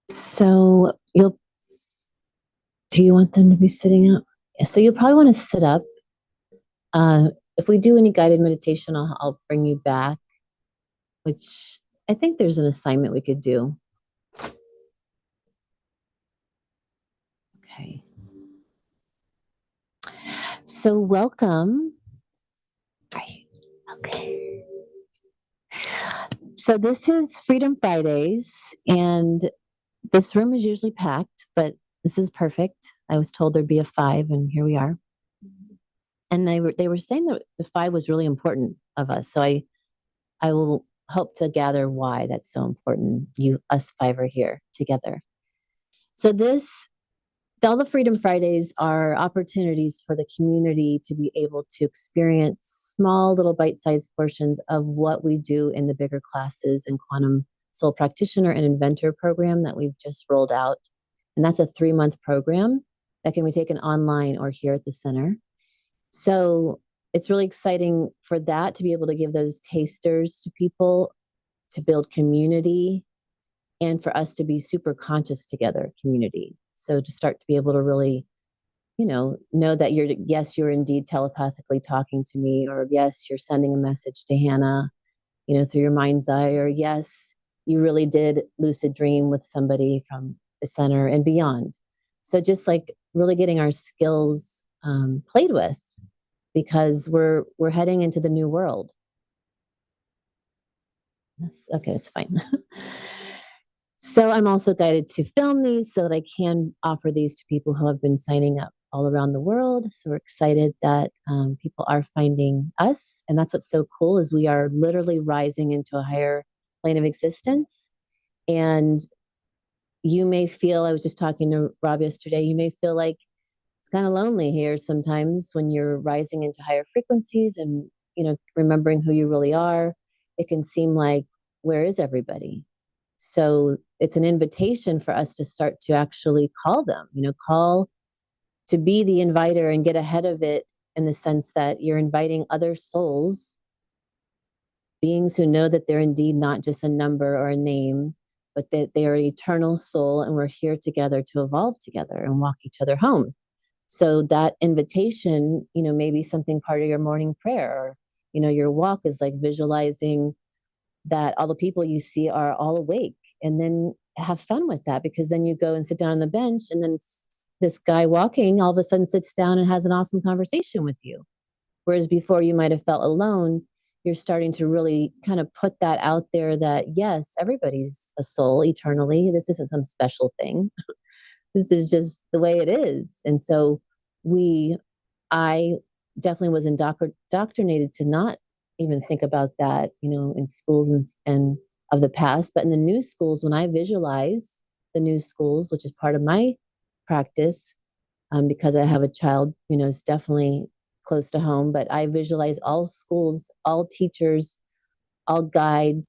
So do you want them to be sitting up? Yeah, so you'll probably want to sit up. If we do any guided meditation, I'll bring you back, which I think there's an assignment we could do. Okay. So welcome. Right. Okay. So this is Freedom Fridays, and this room is usually packed, but this is perfect. I was told there'd be a 5, and here we are. And they were saying that the 5 was really important of us. So I will hope to gather why that's so important. Us 5 are here together. So all the Freedom Fridays are opportunities for the community to be able to experience small little bite-sized portions of what we do in the bigger classes in Quantum Soul Practitioner and Inventor program that we've just rolled out. And that's a 3-month program that can be taken online or here at the center. So it's really exciting for that to be able to give those tasters to people to build community and for us to be super conscious together, community. So to start to be able to really, know that you're indeed telepathically talking to me, or yes, you're sending a message to Hannah, through your mind's eye, or yes, you really did lucid dream with somebody from the center and beyond. So just like really getting our skills played with, because we're heading into the new world. Okay, it's fine. So I'm also guided to film these so that I can offer these to people who have been signing up all around the world. So we're excited that people are finding us. And that's what's so cool is we are literally rising into a higher plane of existence. And you may feel, I was just talking to Rob yesterday, you may feel like it's kind of lonely here sometimes when you're rising into higher frequencies and, remembering who you really are. It can seem like, where is everybody? So it's an invitation for us to start to actually call them, call to be the inviter and get ahead of it in the sense that you're inviting other souls, beings who know that they're indeed not just a number or a name, but that they are an eternal soul and we're here together to evolve together and walk each other home. So that invitation, maybe something part of your morning prayer, or, your walk is like visualizing that all the people you see are all awake, and then have fun with that, because then you go and sit down on the bench and then this guy walking all of a sudden sits down and has an awesome conversation with you. Whereas before you might have felt alone, you're starting to really kind of put that out there that yes, everybody's a soul eternally. This isn't some special thing. This is just the way it is. And so I definitely was indoctrinated to not even think about that, in schools and of the past. But in the new schools, when I visualize the new schools, which is part of my practice, because I have a child, it's definitely close to home, but I visualize all schools, all teachers, all guides.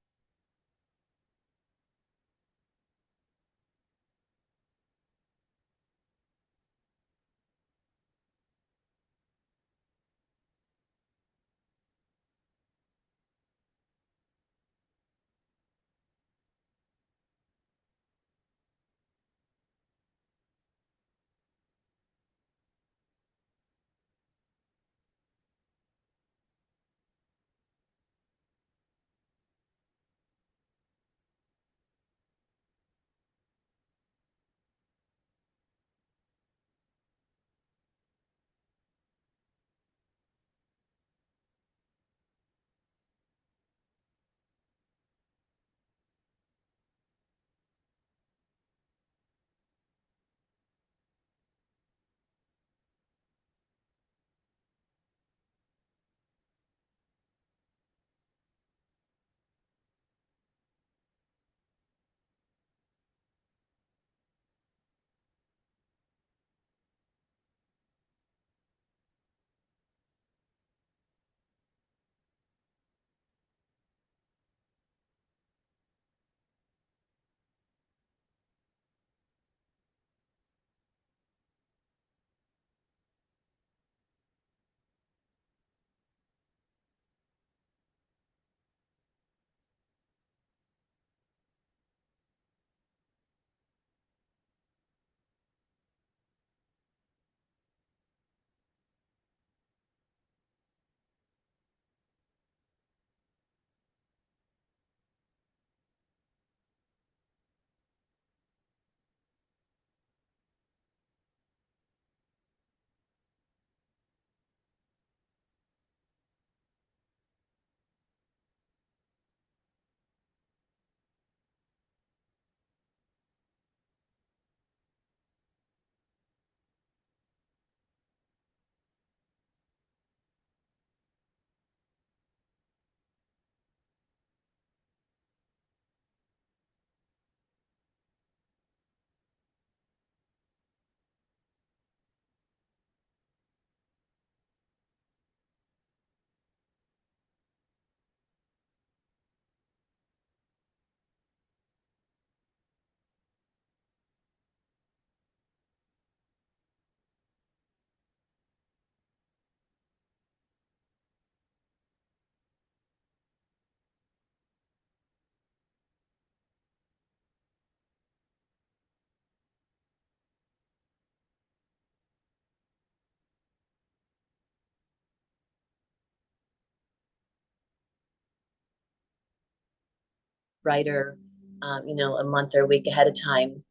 brighter, a month or a week ahead of time.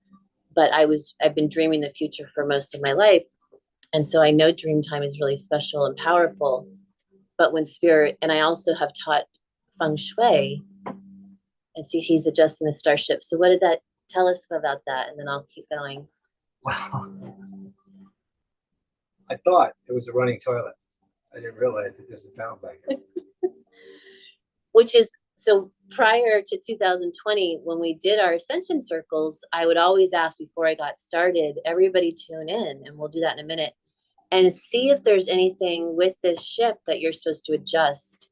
But I've been dreaming the future for most of my life. And so I know dream time is really special and powerful. But when spirit, and I also have taught feng shui, and see, he's adjusting the StarSHIP. So what did that tell us about that? And then I'll keep going. Wow. I thought it was a running toilet. I didn't realize that there's a fountain back there. Which is, so prior to 2020, when we did our ascension circles, I would always ask before I got started, everybody tune in, and we'll do that in a minute, and see if there's anything with this ship that you're supposed to adjust.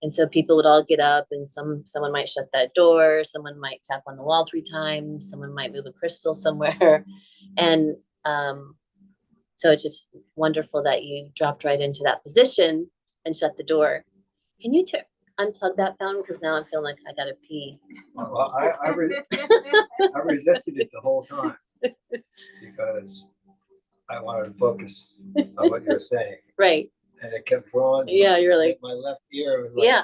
And so people would all get up, and someone might shut that door, someone might tap on the wall 3 times, someone might move a crystal somewhere. And so it's just wonderful that you dropped right into that position and shut the door. Can you unplug that fountain? Because now I'm feeling like I gotta pee. Well, I resisted it the whole time because I wanted to focus on what you were saying. Right. And it kept drawing. Yeah, you're like, my left ear was like, yeah.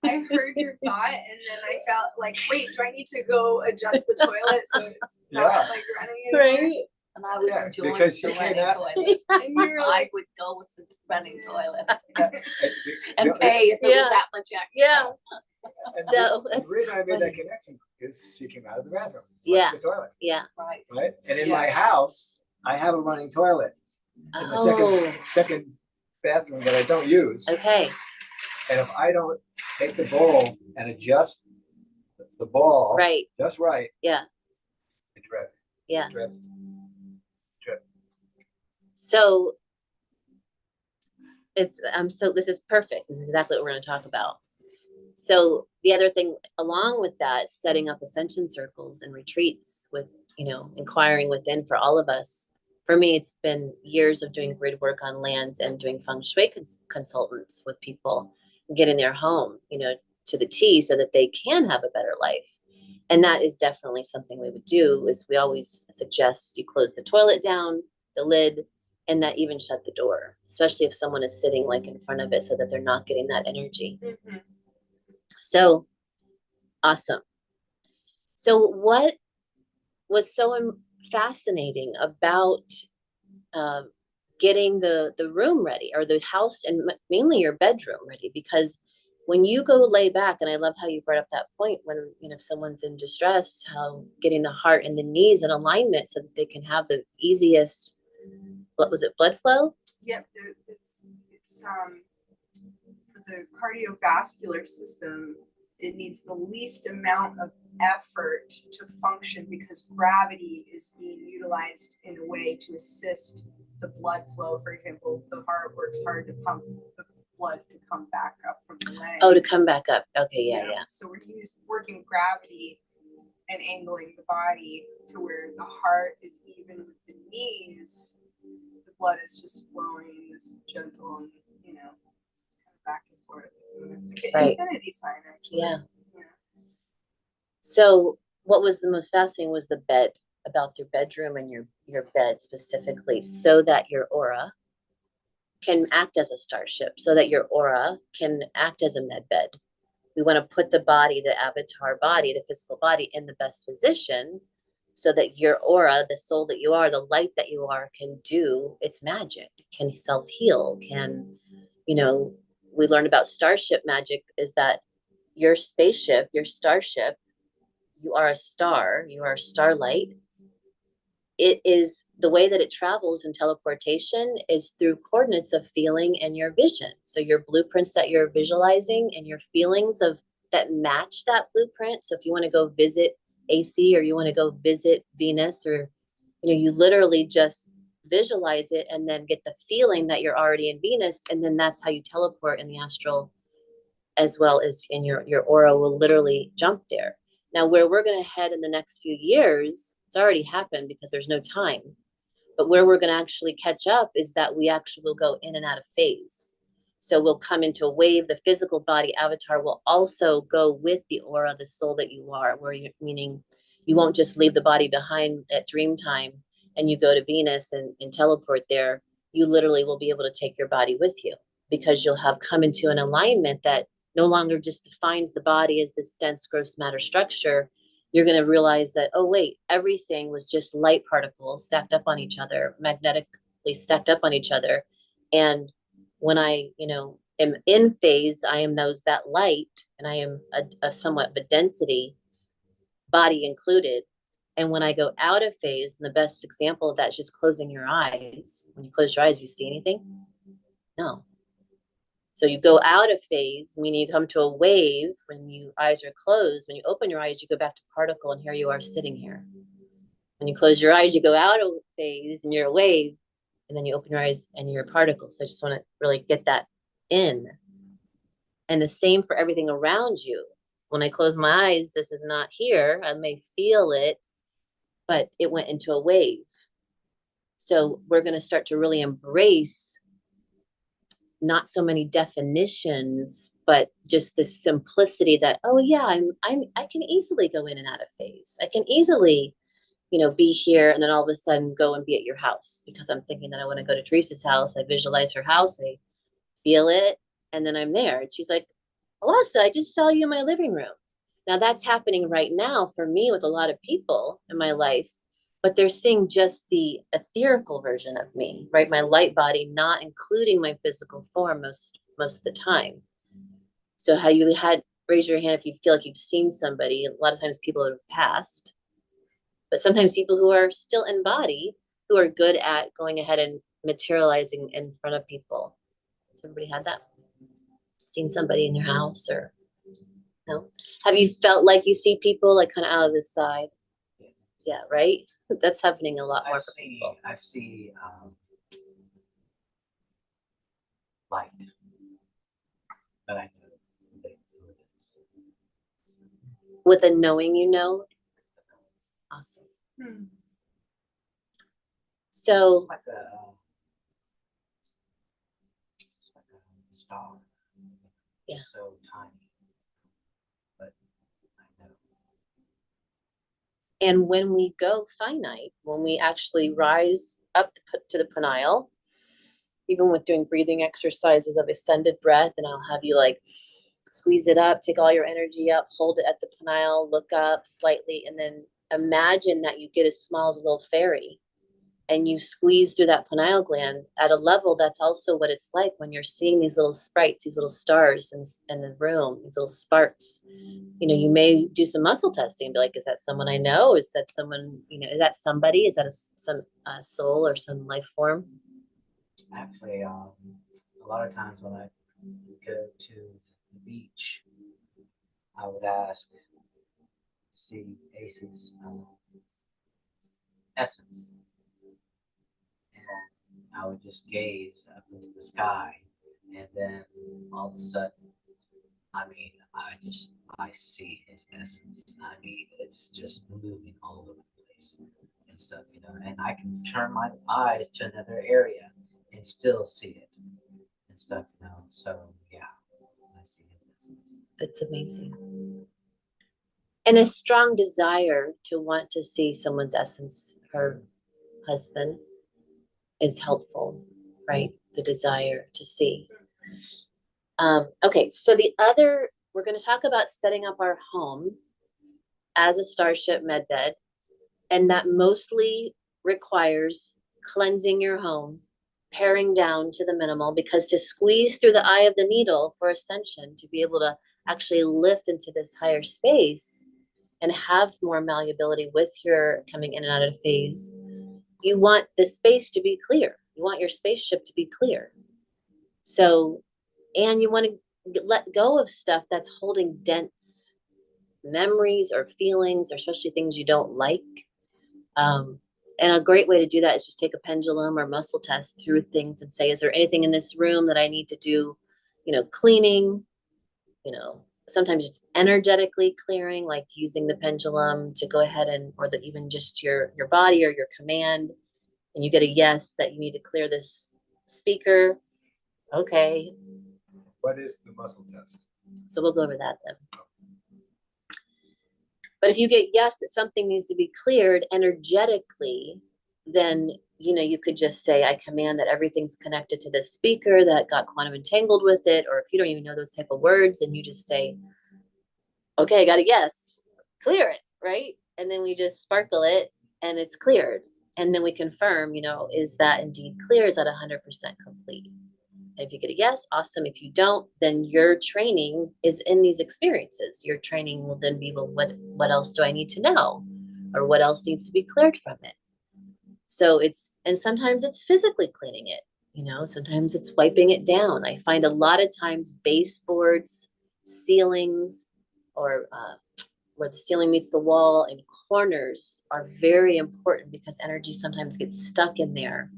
I heard your thought, and then I felt like, wait, do I need to go adjust the toilet so it's not like running anymore? Right. And I was enjoying because she the came running out. toilet. And you were I like, would go with the running toilet Yeah, and pay if it Yeah. was that much extra. Yeah. And So the reason I made that connection is she came out of the bathroom. Yeah. The toilet. Yeah. Right. Right. And in Yeah. my house, I have a running toilet in the Oh, second bathroom that I don't use. okay. And if I don't take the bowl and adjust the ball Right. just right, Yeah. it drips. Yeah. Drip. So this is perfect. This is exactly what we're going to talk about. So the other thing along with that, setting up ascension circles and retreats with, inquiring within for all of us. For me, it's been years of doing grid work on lands and doing feng shui consultants with people, getting their home, to the T so that they can have a better life. And that is definitely something we would do. Is we always suggest you close the toilet down, the lid, and that even shut the door, especially if someone is sitting like in front of it so that they're not getting that energy. mm-hmm. So awesome. So what was so fascinating about getting the room ready, or the house, and mainly your bedroom ready? Because when you go lay back, and I love how you brought up that point when, if someone's in distress, how getting the heart and the knees in alignment so that they can have the easiest, what was it, blood flow? Yep, it's for the cardiovascular system, it needs the least amount of effort to function because gravity is being utilized in a way to assist the blood flow. For example, the heart works hard to pump the blood to come back up from the legs. Oh, to come back up. Okay, yeah. So we're working gravity and angling the body to where the heart is even with the knees. The blood is just flowing this gentle and, kind of back and forth. Right. Infinity sign, actually. Yeah. So what was the most fascinating was the bed, about your bedroom and your bed specifically, so that your aura can act as a StarSHIP, so that your aura can act as a med bed. We want to put the body, the avatar body, the physical body in the best position so that your aura, the soul that you are, the light that you are, can do its magic, can self-heal, can, we learned about StarSHIP magic is that your spaceship, your StarSHIP, you are a star, you are a starlight. It is the way that it travels in teleportation is through coordinates of feeling and your vision. So your blueprints that you're visualizing and your feelings of that match that blueprint. So if you want to go visit AC, or you want to go visit Venus, or, you literally just visualize it and then get the feeling that you're already in Venus. And then that's how you teleport in the astral, as well as in your aura will literally jump there. Now, where we're going to head in the next few years, it's already happened because there's no time. But where we're going to actually catch up is that we actually will go in and out of phase. So we'll come into a wave. The physical body avatar will also go with the aura, the soul that you are, meaning you won't just leave the body behind at dream time and you go to Venus and teleport there. You literally will be able to take your body with you because you'll have come into an alignment that no longer just defines the body as this dense, gross matter structure, you're going to realize that, oh, wait, everything was just light particles stacked up on each other, magnetically stacked up on each other. And when I, am in phase, I am that light, and I am a somewhat of a density, body included. And when I go out of phase, and the best example of that is just closing your eyes. When you close your eyes, you see anything? No. So you go out of phase, meaning you come to a wave when your eyes are closed. When you open your eyes, you go back to particle, and here you are sitting here. When you close your eyes, you go out of phase and you're a wave, and then you open your eyes and you're a particle. So I just want to really get that in. And the same for everything around you. When I close my eyes, this is not here. I may feel it, but it went into a wave. So we're going to start to really embrace not so many definitions, but just this simplicity that, oh yeah, I can easily go in and out of phase. I can easily, be here and then all of a sudden go and be at your house because I'm thinking that I want to go to Teresa's house. I visualize her house, I feel it, and then I'm there. And she's like, Alessa, I just saw you in my living room. Now that's happening right now for me with a lot of people in my life, but they're seeing just the etherical version of me, right? My light body, not including my physical form most of the time. So how you raise your hand if you feel like you've seen somebody. A lot of times people have passed, but sometimes people who are still in body, who are good at going ahead and materializing in front of people. Has everybody had that? Seen somebody in your house or no? Have you felt like you see people like kind of out of the side? Yes. Yeah, right? That's happening a lot more for I people. see light, but I know who it is. With a knowing, awesome. Hmm. So It's like a star. Yeah. So tiny, but I know. and when we go finite, when we actually rise up to the pineal, even with doing breathing exercises of ascended breath, and I'll have you like squeeze it up, take all your energy up, hold it at the pineal, look up slightly, and then imagine that you get as small as a little fairy and you squeeze through that pineal gland at a level that's also what it's like when you're seeing these little sprites, these little stars in the room, these little sparks. You may do some muscle testing and be like, is that someone I know? Is that someone, is that somebody? Is that some soul or some life form? Actually, a lot of times when I go to the beach, I would ask, see Ace's essence, and I would just gaze up into the sky, and then all of a sudden, I see his essence. It's just moving all over the place and stuff, and I can turn my eyes to another area and still see it and stuff, so yeah, I see his essence. That's amazing. And a strong desire to want to see someone's essence, her husband, is helpful, right? The desire to see. Okay, so we're going to talk about setting up our home as a StarSHIP med bed, and that mostly requires cleansing your home, paring down to the minimal, because to squeeze through the eye of the needle for ascension, to be able to actually lift into this higher space and have more malleability with your coming in and out of phase, you want the space to be clear. You want your spaceship to be clear. So, and you want to let go of stuff that's holding dense memories or feelings, or especially things you don't like. And a great way to do that is just take a pendulum or muscle test through things and say, is there anything in this room that I need to do, cleaning, sometimes just energetically clearing, like using the pendulum to go ahead even just your body or your command, and you get a yes that you need to clear this speaker. Okay. What is the muscle test? So we'll go over that then. But if you get yes that something needs to be cleared energetically, then you know, you could just say, I command that everything's connected to this speaker that got quantum entangled with it. Or if you don't even know those type of words and you just say, okay, I got a yes, clear it, right? And then we just sparkle it and it's cleared. And then we confirm, you know, is that indeed clear? Is that 100% complete? And if you get a yes, awesome. If you don't, then your training is in these experiences. Your training will then be, well, what else do I need to know? Or what else needs to be cleared from it? So it's, and sometimes it's physically cleaning it, you know, sometimes it's wiping it down. I find a lot of times baseboards, ceilings, or where the ceiling meets the wall and corners are very important because energy sometimes gets stuck in there.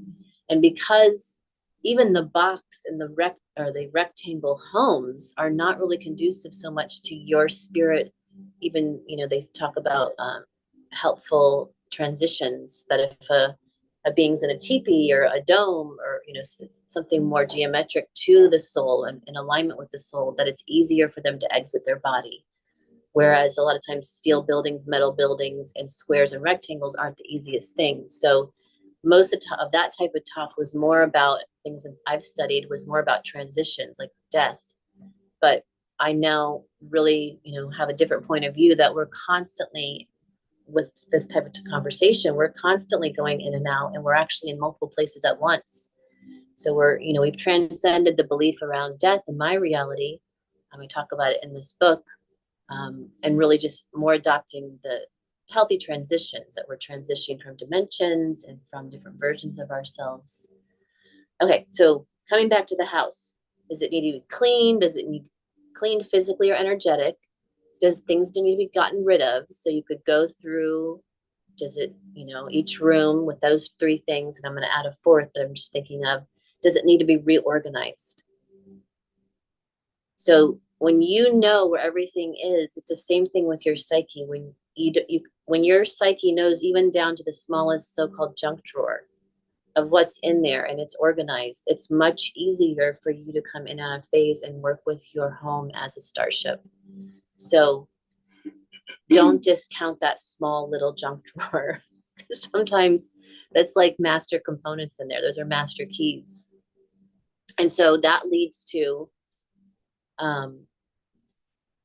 And because even the box and the rectangle homes are not really conducive so much to your spirit. Even, you know, they talk about helpful transitions, that if a being's in a teepee or a dome or, you know, something more geometric to the soul and in alignment with the soul, that it's easier for them to exit their body. Whereas a lot of times steel buildings, metal buildings, and squares and rectangles aren't the easiest thing. So most of that type of talk was more about things that I've studied, was more about transitions like death. But I now really, you know, have a different point of view that we're constantly, with this type of conversation, we're constantly going in and out, and we're actually in multiple places at once. So we're, you know, we've transcended the belief around death in my reality, and we talk about it in this book, and really just more adopting the healthy transitions, that we're transitioning from dimensions and from different versions of ourselves. Okay, so coming back to the house, does it need to be cleaned? Does it need cleaned physically or energetic? Does things need to be gotten rid of? So you could go through, does it, you know, each room with those three things, and I'm going to add a fourth that I'm just thinking of, does it need to be reorganized? So when you know where everything is, it's the same thing with your psyche. When when your psyche knows even down to the smallest so-called junk drawer of what's in there and it's organized, it's much easier for you to come in on a phase and work with your home as a starship. So don't discount that small little junk drawer. Sometimes that's like master components in there. Those are master keys. And so that leads to,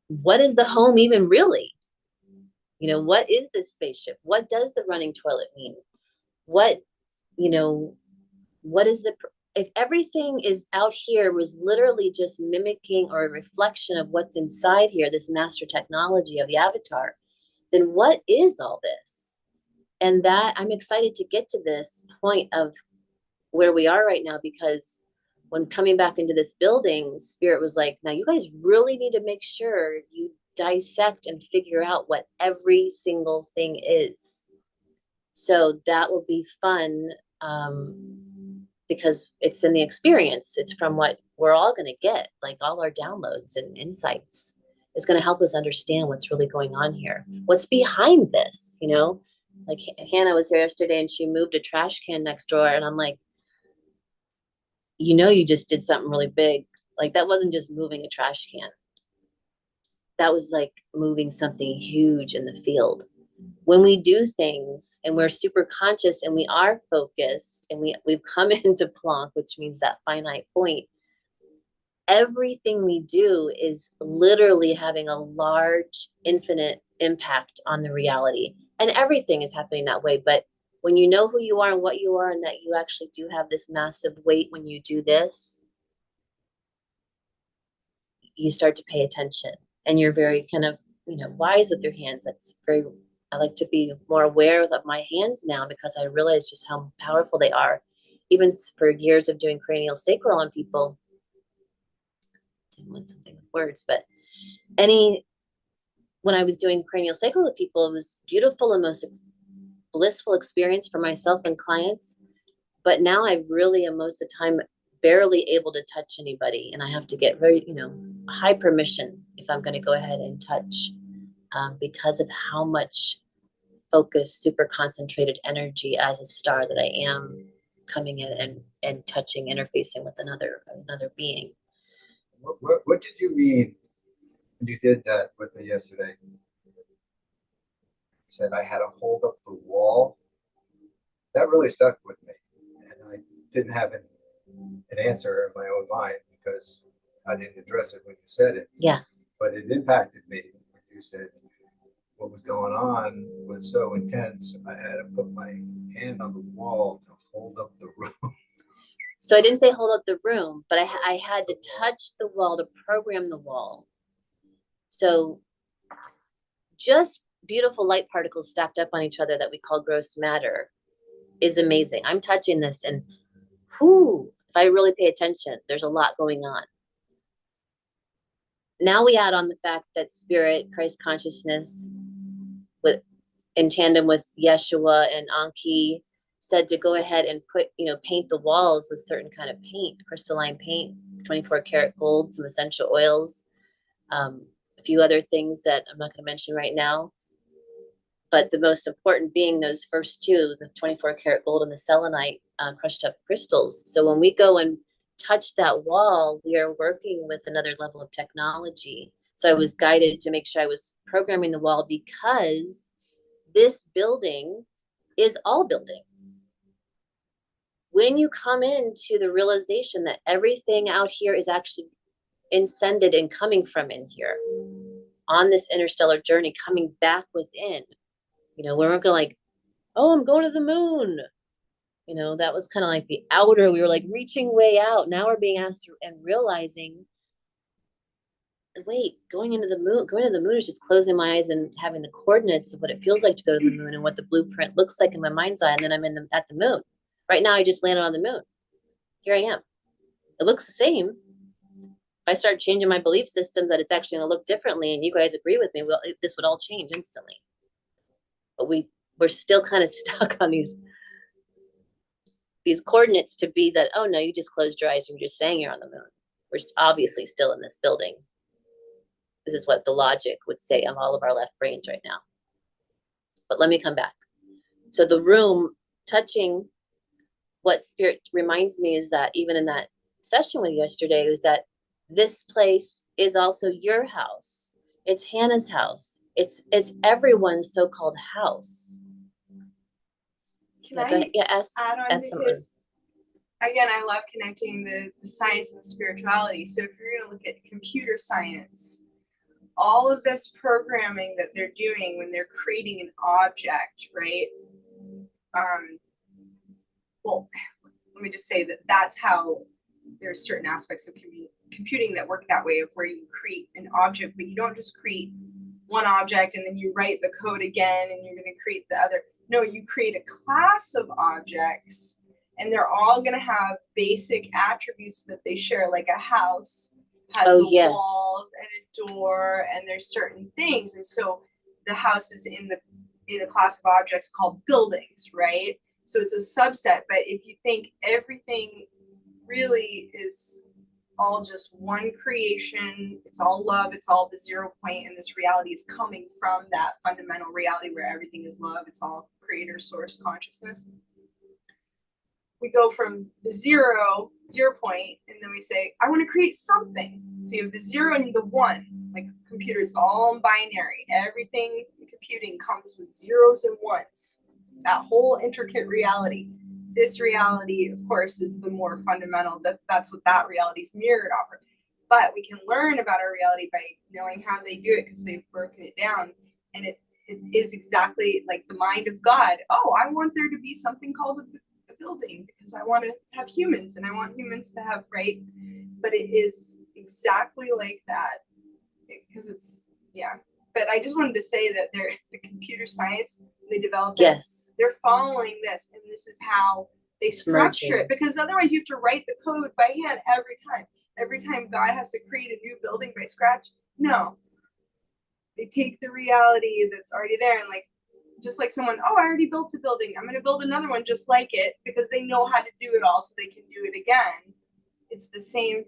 what is the home even really? You know, what is this spaceship? What does the running toilet mean? What, you know, what is if everything is out here was literally just mimicking or a reflection of what's inside here, this master technology of the avatar, then what is all this? And that I'm excited to get to this point of where we are right now, because when coming back into this building, Spirit was like, now you guys really need to make sure you dissect and figure out what every single thing is. So that will be fun, because it's in the experience. It's from what we're all going to get, like all our downloads and insights is going to help us understand what's really going on here. What's behind this, you know? Like Hannah was here yesterday and she moved a trash can next door, and I'm like, you know, you just did something really big. Like that wasn't just moving a trash can. That was like moving something huge in the field. When we do things and we're super conscious and we are focused and we've come into Planck, which means that finite point, everything we do is literally having a large, infinite impact on the reality. And everything is happening that way. But when you know who you are and what you are, and that you actually do have this massive weight when you do this, you start to pay attention, and you're very kind of, you know, wise with your hands. That's very, I like to be more aware of my hands now, because I realize just how powerful they are. Even for years of doing cranial sacral on people, didn't want something with words, but when I was doing cranial sacral with people, it was beautiful and most blissful experience for myself and clients. But now I really am most of the time barely able to touch anybody, and I have to get very, you know, high permission if I'm going to go ahead and touch, because of how much focused, super concentrated energy as a star that I am coming in and touching, interfacing with another being. What did you mean when you did that with me yesterday? You said I had to hold up the wall. That really stuck with me. didn't have an answer in my own mind because I didn't address it when you said it. Yeah. But it impacted me when you said what was going on was so intense. I had to put my hand on the wall to hold up the room. So I didn't say hold up the room, but I had to touch the wall to program the wall. So just beautiful light particles stacked up on each other that we call gross matter is amazing. I'm touching this and whoo, if I really pay attention, there's a lot going on. Now we add on the fact that spirit, Christ consciousness, with in tandem with Yeshua and Anki, said to go ahead and put, paint the walls with certain kind of paint, crystalline paint, 24 karat gold, some essential oils, a few other things that I'm not going to mention right now. But the most important being those first two, the 24 karat gold and the selenite crushed up crystals. So when we go and touch that wall, we are working with another level of technology. So I was guided to make sure I was programming the wall because this building is all buildings. When you come into the realization that everything out here is actually ascended and coming from in here on this interstellar journey, coming back within, when we're going like, oh, I'm going to the moon. That was kind of like the outer, we were like reaching way out. Now we're being asked to, and realizing, wait, going to the moon is just closing my eyes and having the coordinates of what it feels like to go to the moon and what the blueprint looks like in my mind's eye. And then I'm at the moon. Right now, I just landed on the moon. Here I am. It looks the same. If I start changing my belief systems that it's actually going to look differently and you guys agree with me, well, this would all change instantly. But we're still kind of stuck on these coordinates to be that, oh no, you just closed your eyes and you're just saying you're on the moon. We're just obviously still in this building. This is what the logic would say on all of our left brains right now. But let me come back. So the room, touching what spirit reminds me is that even in that session with yesterday, was that this place is also your house. It's Hannah's house. It's everyone's so-called house. Can I add on to because again, I love connecting the science and the spirituality. So if you're going to look at computer science, all of this programming that they're doing when they're creating an object, right? Well, let me just say that's how there's certain aspects of computing that work that way, of where you create an object, but you don't just create one object and then you write the code again and you're going to create the other. No, you create a class of objects and they're all going to have basic attributes that they share, like a house has walls and a door, and there's certain things. And so the house is in a class of objects called buildings, right? So it's a subset. But if you think everything really is all just one creation, it's all love, it's all the 0 point, and this reality is coming from that fundamental reality where everything is love, it's all creator source consciousness. We go from the 0 point, and then we say, I want to create something. So you have the 0 and the 1, like computers, all binary. Everything in computing comes with zeros and ones. That whole intricate reality. This reality, of course, is the more fundamental. That's what that reality is mirrored off of. But we can learn about our reality by knowing how they do it, because they've broken it down. And it is exactly like the mind of God. Oh, I want there to be something called a building because I want to have humans and I want humans to have, right? But it is exactly like that because it's, yeah. But I just wanted to say that the computer science, they developed it, they're following this, and this is how they structure it, because otherwise you have to write the code by hand every time. Every time God has to create a new building by scratch. No. They take the reality that's already there and like, just like someone, oh, I already built a building, I'm going to build another one just like it, because they know how to do it all so they can do it again. It's the same.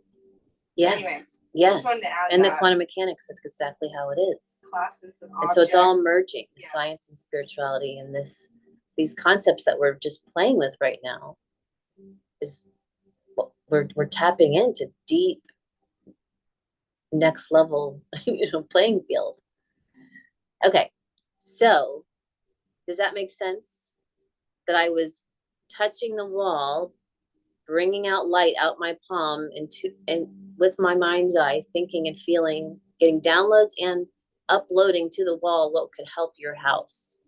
Yes. Anyway, yes. And that. The quantum mechanics, that's exactly how it is. Classes of and so it's all merging, yes. Science and spirituality, and these concepts that we're just playing with right now is we're tapping into deep next level, playing field. Okay, so does that make sense? That I was touching the wall bringing out light out my palm and with my mind's eye, thinking and feeling, getting downloads and uploading to the wall what could help your house.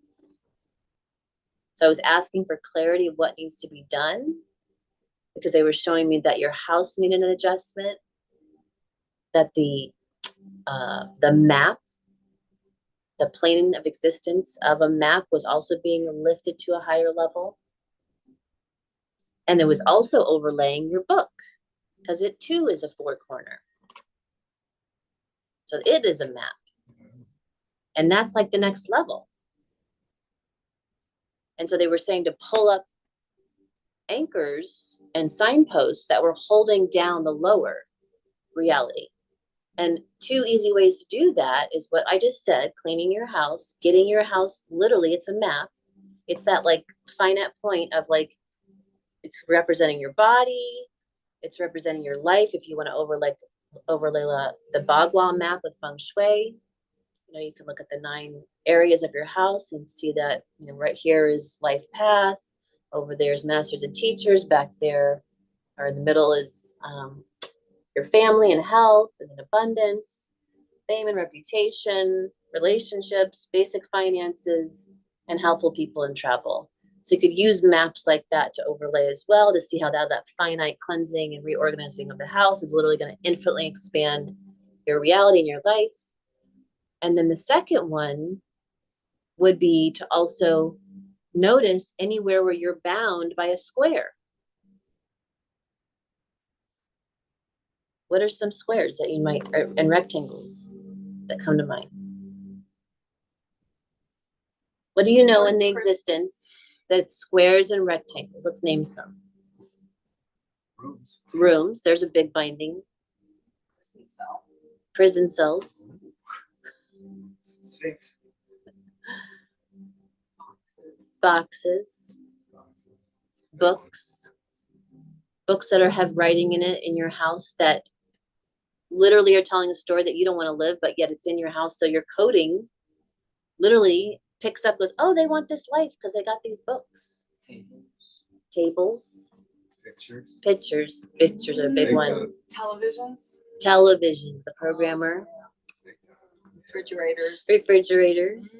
So I was asking for clarity of what needs to be done, because they were showing me that your house needed an adjustment, that the map, the plane of existence of a map was also being lifted to a higher level. And it was also overlaying your book, because it too is a 4-corner. So it is a map. And that's like the next level. And so they were saying to pull up anchors and signposts that were holding down the lower reality. And 2 easy ways to do that is what I just said: cleaning your house, getting your house, literally, it's a map. It's that like finite point of like, it's representing your body, it's representing your life. If you want to overlay the Bagua map with feng shui, you know, you can look at the 9 areas of your house and see that, you know, right here is life path, over there is masters and teachers, back there or in the middle is your family and health, and then abundance, fame and reputation, relationships, basic finances, and helpful people and travel. So you could use maps like that to overlay as well, to see how that finite cleansing and reorganizing of the house is literally going to infinitely expand your reality in your life. And then the second one would be to also notice anywhere where you're bound by a square. What are some squares that you might, and rectangles that come to mind? What do you know in the existence that's squares and rectangles? Let's name some. Rooms. Rooms. There's a big binding. Prison cell. Prison cells. Sinks. Boxes. Books. Books that have writing in it in your house that literally are telling a story that you don't want to live, but yet it's in your house. So your coding literally picks up, goes, oh, they want this life because they got these books. Tables. Pictures. Pictures. Pictures are a big one. Televisions. Television, the programmer. Refrigerators. Refrigerators.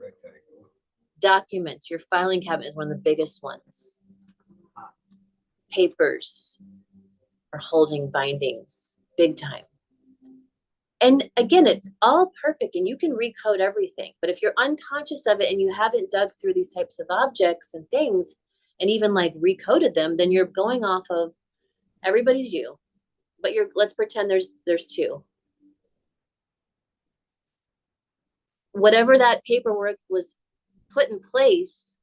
Rectangle. Documents. Your filing cabinet is one of the biggest ones. Papers are holding bindings, big time. And again, it's all perfect and you can recode everything. But if you're unconscious of it and you haven't dug through these types of objects and things and even like recoded them, then you're going off of everybody's you. But let's pretend there's 2. Whatever that paperwork was put in place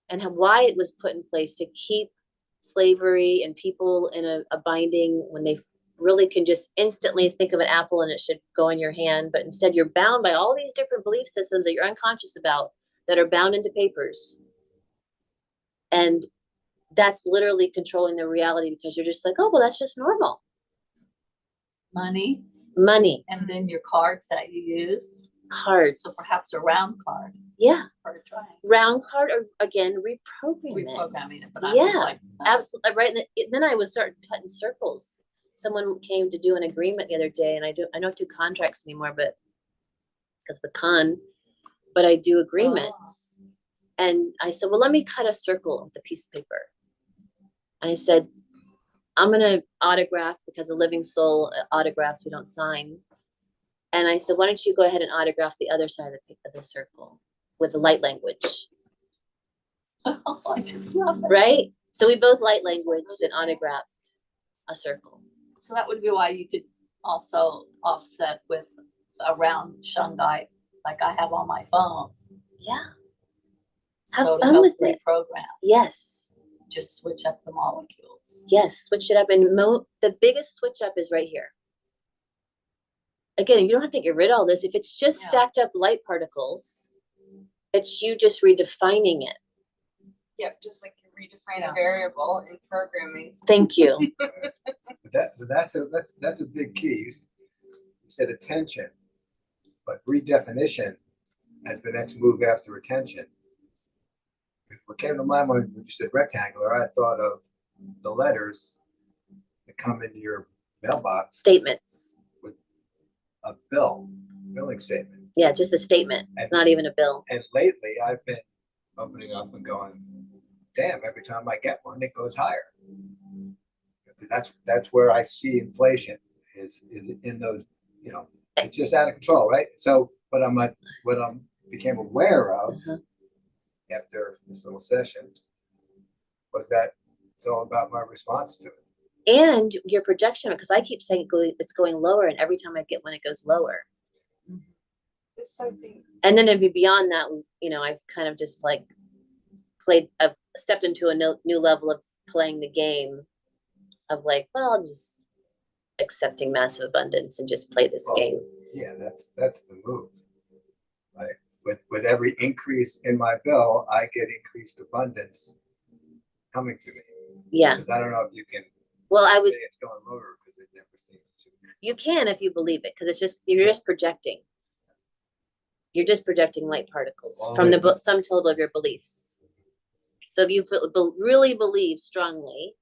and why it was put in place to keep slavery and people in a binding when they really can just instantly think of an apple and it should go in your hand, but instead you're bound by all these different belief systems that you're unconscious about that are bound into papers. And that's literally controlling the reality because you're just like, oh, well, that's just normal. Money, And and then your cards that you use. cards. So perhaps a round card Yeah. or a triangle. Round card, or again, reprogramming. Reprogramming it, but I'm just Yeah, like, absolutely right. And then I was starting cutting circles. Someone came to do an agreement the other day, and I don't do contracts anymore, but because the con, but I do agreements. And I said, well, let me cut a circle with a piece of paper. And I said, I'm gonna autograph because a living soul autographs, we don't sign. And I said, why don't you go ahead and autograph the other side of the circle with the light language. oh, I just love it. Right? So we both light languaged and autographed a circle. So that would be why you could also offset with a round shungite like I have on my phone. Yeah. So Have to fun help with it. reprogram, Yes. just switch up the molecules. Yes. Switch it up. And the biggest switch up is right here. Again, you don't have to get rid of all this. If it's just stacked up light particles, it's you just redefining it. Yep, just like you redefine a variable in programming. Thank you. But that's a big key. You said attention, but redefinition as the next move after attention. What came to my mind when you said rectangular, I thought of the letters that come into your mailbox, Statements. a billing statement. Yeah, just a statement. It's not even a bill. And lately I've been opening up and going, damn, every time I get one, it goes higher. That's where I see inflation is in those, you know, it's just out of control, right? So what I'm became aware of after this little session was that it's all about my response to it. And your projection, because I keep saying it's going lower, and every time I get one, it goes lower. It's something. And then it'd be beyond that, you know, I've kind of just like I've stepped into a new level of playing the game of like, well, I'm just accepting massive abundance and just play this game. Yeah, that's the move, right? With every increase in my bill, I get increased abundance coming to me. Yeah. Because I don't know if you can. Well, say it's going lower because it never seems to. You can if you believe it, because it's just you're just projecting. You're just projecting light particles from the sum total of your beliefs. So if you really believe strongly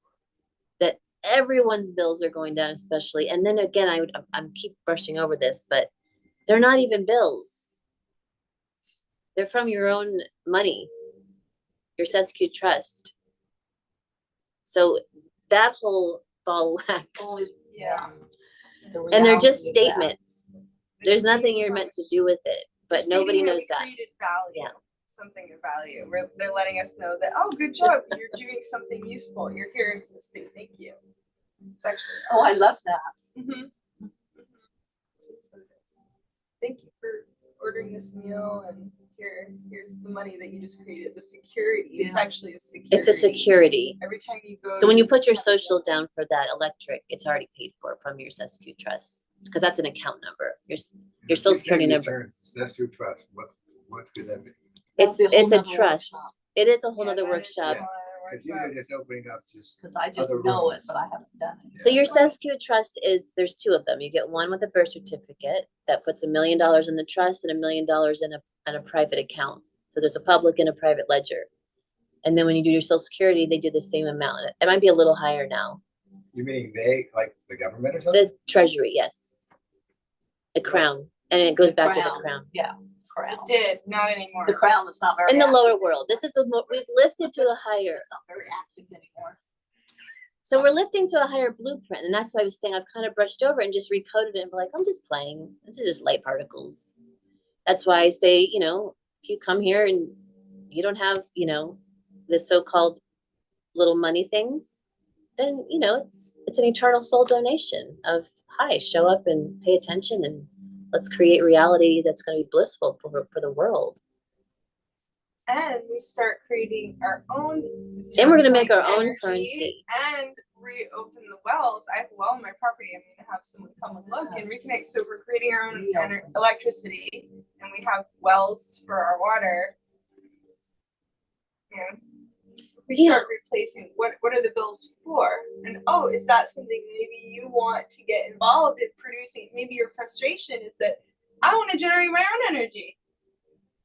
that everyone's bills are going down, especially, and then again, I'm keep brushing over this, but they're not even bills. They're from your own money, your SQ trust. So that whole ball of wax, Yeah. and they're just statements. There's nothing you're meant to do with it, but nobody knows that. Created value. Yeah. Something of value. They're letting us know that, oh, good job, you're doing something useful. You're here existing. Thank you. It's actually. Oh, I love that. Mm-hmm. Thank you for ordering this meal, and here's the money that you just created. The security. It's actually a security. It's a security. Every time you go. So when you put your social down for that electric, it's already paid for from your SQ trust, because that's an account number. Your social security number. That's your trust. What could that mean? It's a trust. Workshop. It is a whole other that is workshop. a whole Because other you're just opening up just. Because I just other know rooms. it, but I haven't done it. So your SQ trust there's two of them. You get one with a birth certificate that puts $1 million in the trust and $1 million in a private account. So there's a public and a private ledger. And then when you do your social security, they do the same amount. It might be a little higher now. You meaning they, like the government or something? The treasury, yes. A crown. And it goes back to the crown. Yeah, crown. It did, not anymore. The crown is not very In the active. lower world. This is we've lifted to a higher. It's not very active anymore. So we're lifting to a higher blueprint. And that's why I was saying I've kind of brushed over and just recoded it and be like, I'm just playing. This is just light particles. That's why I say, you know, if you come here and you don't have, you know, the so-called little money things, then, you know, it's an eternal soul donation of, hi, show up and pay attention and let's create reality that's going to be blissful for the world. And we start creating our own. And we're going to make our own energy currency. And reopen the wells. I have a well in my property. I'm going to have someone come and look and reconnect. So we're creating our own electricity, and we have wells for our water. And we start replacing what are the bills for? And oh, is that something maybe you want to get involved in producing? Maybe your frustration is that I want to generate my own energy.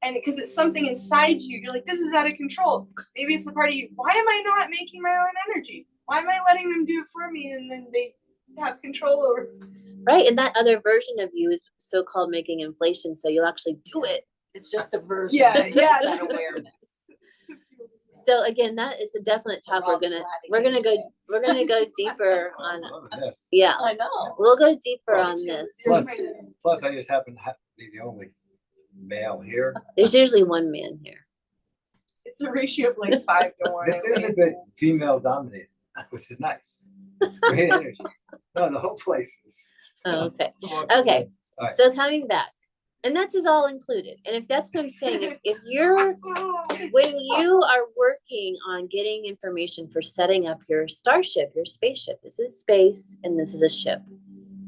And because it's something inside you, you're like, this is out of control. Maybe it's the part of you, why am I not making my own energy? Why am I letting them do it for me? And then they have control over it. Right. And that other version of you is so-called making inflation. So you'll actually do it. It's just a version. Yeah, It's yeah. just that awareness. So again, that is a definite topic. We're gonna go deeper on. Yes. Yeah, I know. we'll go deeper on this. Plus, I just happen to be the only male here. There's usually one man here. It's a ratio of like 5 to 1. This is a bit female dominated, which is nice. It's great energy. No, the whole place is. Oh, okay. Okay. All right. So coming back, and that's is all included. And if that's what I'm saying, if you're when you are working on getting information for setting up your starship, your spaceship, this is space and this is a ship.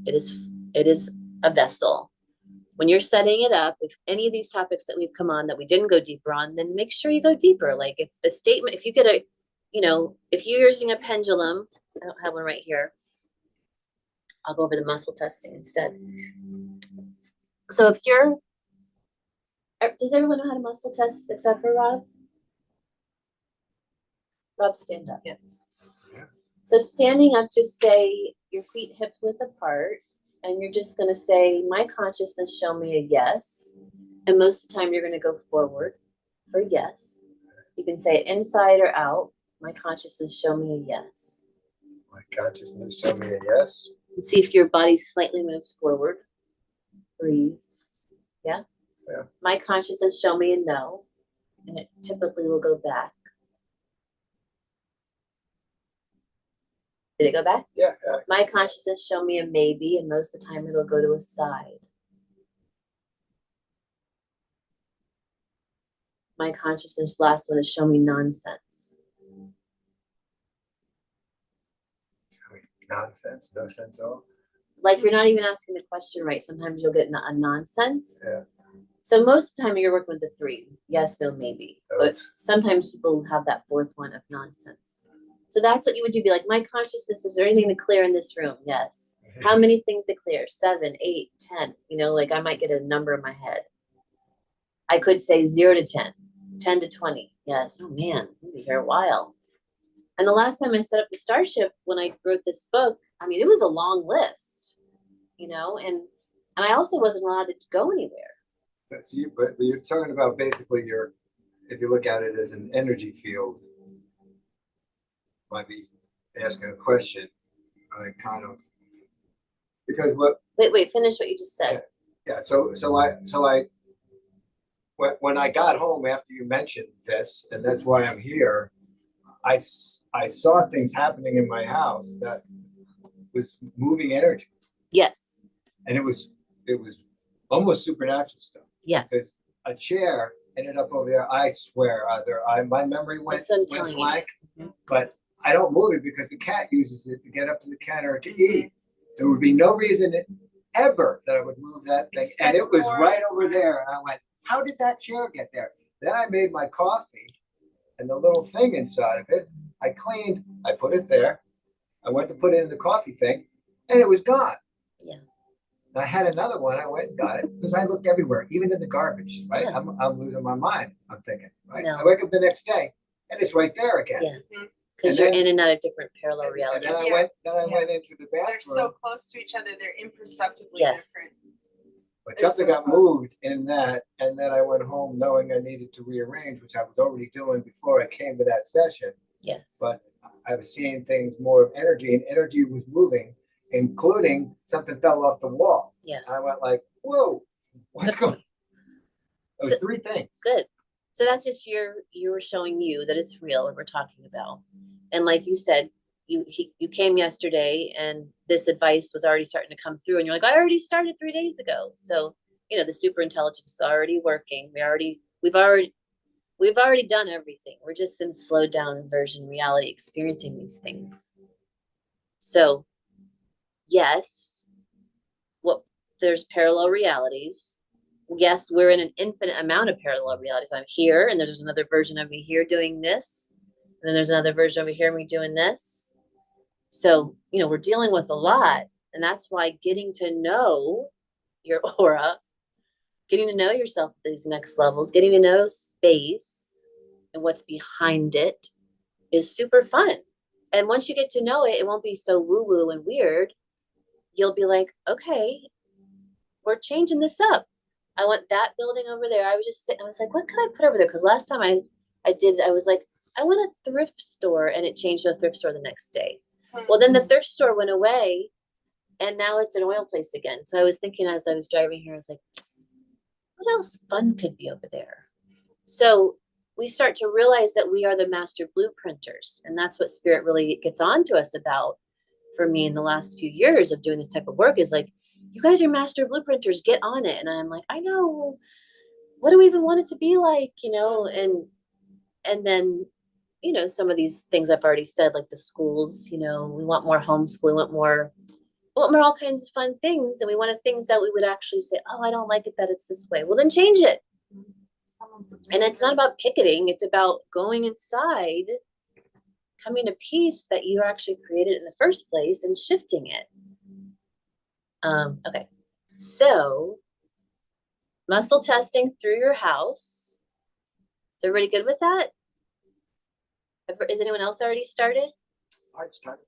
It is a vessel. When you're setting it up, if any of these topics that we've come on that we didn't go deeper on, then make sure you go deeper. Like if the statement, if you get a, you know, if you're using a pendulum, I don't have one right here. I'll go over the muscle testing instead. So if you're, does everyone know how to muscle test except for Rob? Rob, stand up. Yes. Yeah. So standing up, just say your feet hip width apart, and you're just going to say, my consciousness show me a yes. And most of the time you're going to go forward for yes. You can say it inside or out. My consciousness show me a yes. My consciousness show me a yes. And see if your body slightly moves forward. Breathe. Yeah? Yeah. My consciousness show me a no. And it typically will go back. Did it go back? Yeah. My consciousness show me a maybe, and most of the time it'll go to a side. My consciousness, last one, is show me nonsense. Nonsense, no sense at all. Like you're not even asking the question right. Sometimes you'll get a nonsense. Yeah. So most of the time you're working with the three. Yes, no, maybe. But Those. sometimes people have that fourth one of nonsense. So that's what you would do. Be like, my consciousness, is there anything to clear in this room? Yes. How many things to clear? 7, 8, 10. You know, like I might get a number in my head. I could say 0 to 10, 10 to 20. Yes. Oh man, we'll be here a while. And the last time I set up the StarSHIP, when I wrote this book, I mean, it was a long list, you know, and I also wasn't allowed to go anywhere. But you're talking about basically if you look at it as an energy field, might be asking a question, kind of, because what? Wait, finish what you just said. Yeah. So when I got home after you mentioned this, and that's why I'm here, I saw things happening in my house that was moving energy. Yes. And it was almost supernatural stuff. Yeah. Because a chair ended up over there. I swear, my memory went blank, but I don't move it because the cat uses it to get up to the counter to eat. There would be no reason ever that I would move that thing. And it was right over there. And I went, how did that chair get there? Then I made my coffee and the little thing inside of it, I cleaned, I put it there. I went to put it in the coffee thing and it was gone. Yeah. And I had another one. I went and got it because I looked everywhere, even in the garbage, right? Yeah. I'm losing my mind. I'm thinking, right? No. I wake up the next day and it's right there again. Yeah. Because you're in and out of different parallel realities. And then I went into the bathroom. They're so close to each other, they're imperceptibly Yes. different. But They're something so got close. moved in that, and then I went home knowing I needed to rearrange, which I was already doing before I came to that session. Yes. But I was seeing things more of energy, and energy was moving, including something fell off the wall. Yeah. I went like, whoa, what's going on? It was So- 3 things. Good. So that's just you were showing you that it's real what we're talking about. And like you said, you came yesterday and this advice was already starting to come through and you're like, I already started 3 days ago. So, you know, the super intelligence is already working. We've already done everything. We're just in slowed down version reality experiencing these things. So yes, there's parallel realities. Yes, we're in an infinite amount of parallel realities. I'm here and there's another version of me here doing this. And then there's another version over here of me doing this. So, you know, we're dealing with a lot. And that's why getting to know your aura, getting to know yourself at these next levels, getting to know space and what's behind it is super fun. And once you get to know it, it won't be so woo-woo and weird. You'll be like, okay, we're changing this up. I want that building over there. I was just sitting, I was like, what can I put over there? Because last time I was like, I want a thrift store, and it changed to a thrift store the next day. Well, then the thrift store went away and now it's an oil place again. So I was thinking as I was driving here, I was like, what else fun could be over there? So we start to realize that we are the master blueprinters. And that's what spirit really gets on to us about for me in the last few years of doing this type of work is like, you guys are master blueprinters, get on it. And I'm like, I know, what do we even want it to be like, you know? And then, you know, some of these things I've already said, like the schools, you know, we want more homeschool, we want more all kinds of fun things. And we wanted things that we would actually say, oh, I don't like it that it's this way. Well, then change it. And it's not about picketing. It's about going inside, coming to peace that you actually created in the first place and shifting it. Okay. So muscle testing through your house. Is everybody good with that? Is anyone else already started? Already started.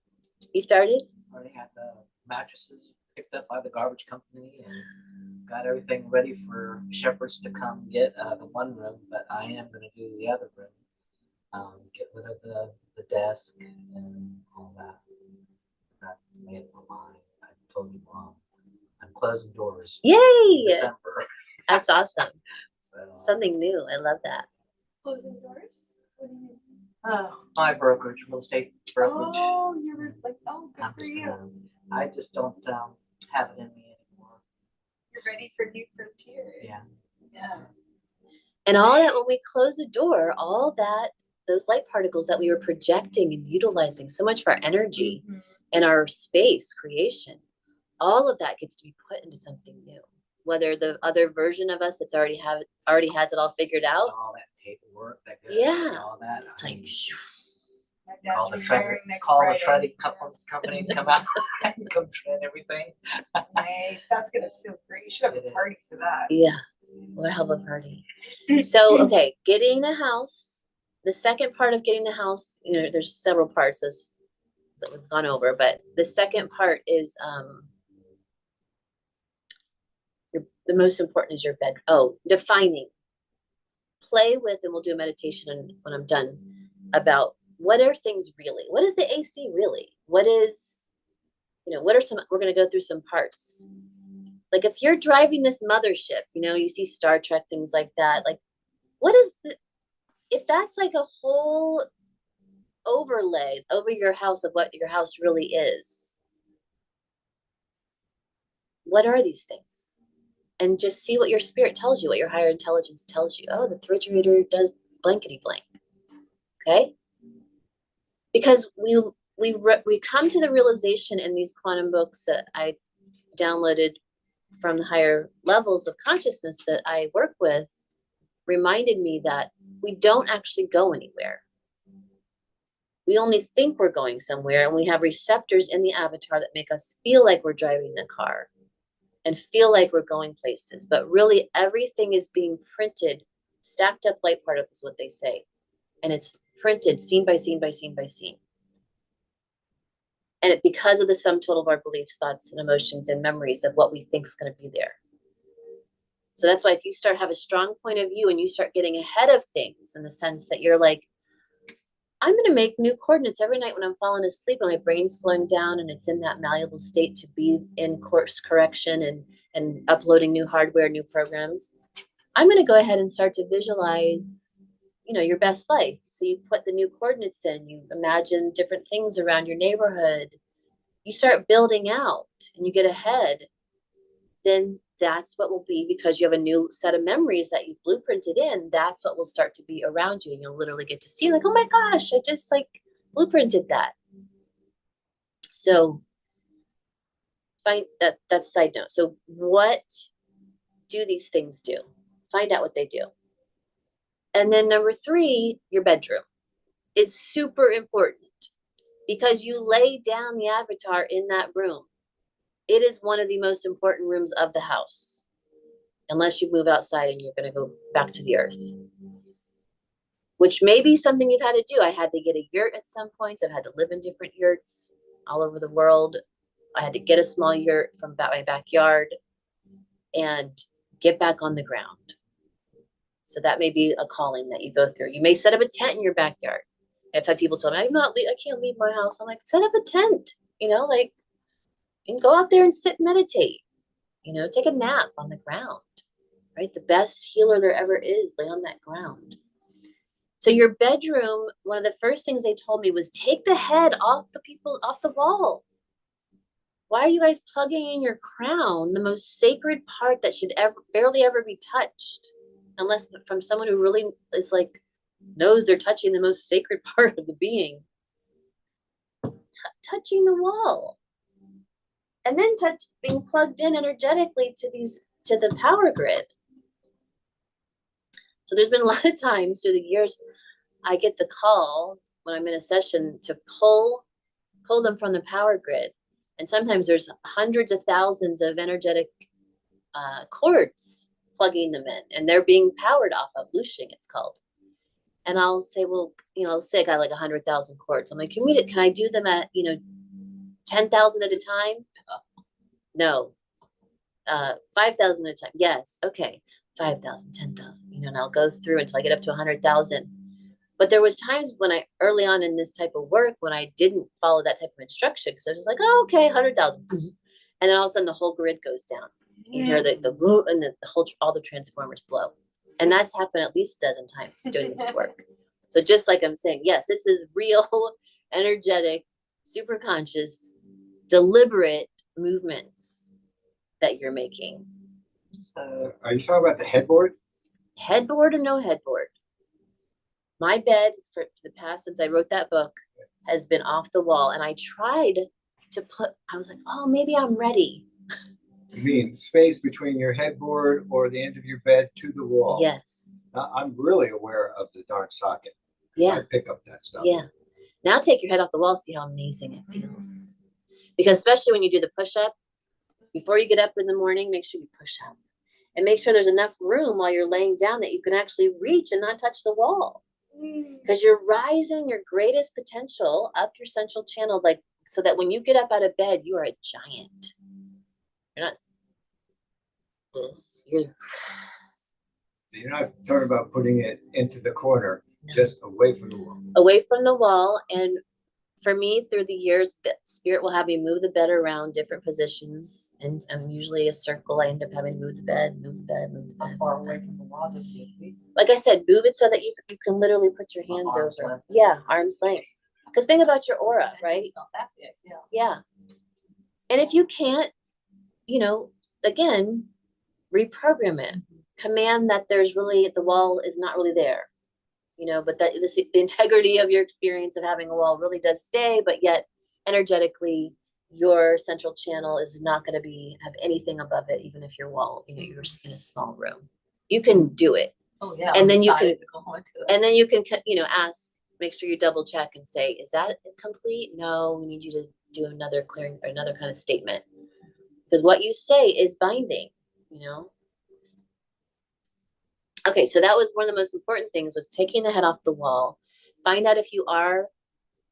You started? Already had the mattresses picked up by the garbage company and got everything ready for shepherds to come get the one room, but I am going to do the other room. Get rid of the desk and all that. I made up my mind. I told you, Mom, I'm closing doors in Yay! December. That's awesome. So, Something new. I love that. Closing doors? What do you mean? my brokerage, real estate brokerage. Oh, you're like, oh, good I'm for just you. I just don't have it in me anymore. You're ready for new frontiers. Yeah. Yeah. And all that, when we close the door, all that, those light particles that we were projecting and utilizing so much of our energy Mhm. and our space creation, all of that gets to be put into something new. Whether the other version of us that's already has it all figured out. All that paperwork that goes Yeah. all that. It's like, My call dad's the shredding retiring next call Friday. the shredding company and come out and come shred everything. Nice. That's gonna feel great. You should have It a party for that. yeah, what a hell of a party. So, okay, getting the house. The second part of getting the house, there's several parts that we've gone over, but the second part is the most important is your bed. Oh, defining. Play with, and we'll do a meditation when I'm done, about what are things really? What is the AC really? What is, what are some, we're going to go through some parts. Like if you're driving this mothership, you see Star Trek, things like that. Like, what is if that's like a whole overlay over your house of what your house really is, what are these things? And just see what your spirit tells you, what your higher intelligence tells you. Oh, the refrigerator does blankety blank. Okay? Because we come to the realization in these quantum books that I downloaded from the higher levels of consciousness that I work with, reminded me that we don't actually go anywhere. We only think we're going somewhere, and we have receptors in the avatar that make us feel like we're driving the car and feel like we're going places. But really, everything is being printed, stacked up light particles, what they say. And it's printed scene by scene by scene by scene. And because of the sum total of our beliefs, thoughts, and emotions and memories of what we think is going to be there. So that's why if you start have a strong point of view and you start getting ahead of things in the sense that you're like, I'm going to make new coordinates every night when I'm falling asleep and my brain's slowing down and it's in that malleable state to be in course correction and uploading new hardware, new programs. I'm going to go ahead and start to visualize, your best life. So you put the new coordinates in, you imagine different things around your neighborhood. You start building out and you get ahead. Then that's what will be, because you have a new set of memories that you've blueprinted in. That's what will start to be around you. And you'll literally get to see like, oh my gosh, I just blueprinted that. So find that's a side note. So what do these things do? Find out what they do. And then number 3, your bedroom is super important because you lay down the avatar in that room. It is one of the most important rooms of the house, unless you move outside and you're going to go back to the earth, which may be something you've had to do. I had to get a yurt at some points. I've had to live in different yurts all over the world. I had to get a small yurt from my backyard and get back on the ground. So that may be a calling that you go through. You may set up a tent in your backyard. I've had people tell me, I can't leave my house. I'm like, set up a tent, and go out there and sit and meditate, take a nap on the ground, right? The best healer there ever is, lay on that ground. So your bedroom, one of the first things they told me was take the head off the wall. Why are you guys plugging in your crown, the most sacred part that should barely ever be touched? Unless from someone who really is knows they're touching the most sacred part of the being. Touching the wall. And then being plugged in energetically to the power grid. So there's been a lot of times through the years, I get the call when I'm in a session to pull them from the power grid. And sometimes there's hundreds of thousands of energetic cords plugging them in, and they're being powered off of Lushing, it's called. And I'll say, well, say I got like 100,000 cords. I'm like, can I do them at, 10,000 at a time? No. 5,000 at a time. Yes. Okay. 5,000, 10,000, and I'll go through until I get up to 100,000. But there was times when early on in this type of work, when I didn't follow that type of instruction, because I was like, oh, okay, 100,000. And then all of a sudden the whole grid goes down. You hear the and all the transformers blow. And that's happened at least a dozen times doing this work. So just like I'm saying, yes, this is real, energetic, super conscious, deliberate movements that you're making. So are you talking about the headboard? Headboard or no headboard? My bed for the past, since I wrote that book, has been off the wall. And I tried to I was like, oh, maybe I'm ready. You mean space between your headboard or the end of your bed to the wall? Yes. I'm really aware of the darn socket. Yeah. I pick up that stuff. Yeah. Now take your head off the wall, see how amazing it feels. Because especially when you do the push-up, before you get up in the morning, make sure you push up. And make sure there's enough room while you're laying down that you can actually reach and not touch the wall. Because you're rising your greatest potential up your central channel, like so that when you get up out of bed, you are a giant. You're not this. So you're not talking about putting it into the corner, No. just away from the wall. Away from the wall. And for me, through the years, Spirit will have me move the bed around different positions, and usually a circle. I end up having to move the bed, move the bed, move the bed. How far away from the wall does it need to be? Like I said, move it so that you can literally put your hands Arm's over. length. Yeah, arm's length. Because think about your aura, right? It's not that big, yeah. Yeah. And if you can't, again, reprogram it. Command that there's really, the wall is not really there. But that the integrity of your experience of having a wall really does stay, but yet energetically, your central channel is not going to have anything above it, even if your wall, you're in a small room. You can do it. Oh, yeah. And then you can, to go into it. and then you can, ask, make sure you double check and say, is that complete? No, we need you to do another clearing or another kind of statement. Because what you say is binding, Okay, so that was one of the most important things, was taking the head off the wall. Find out if you are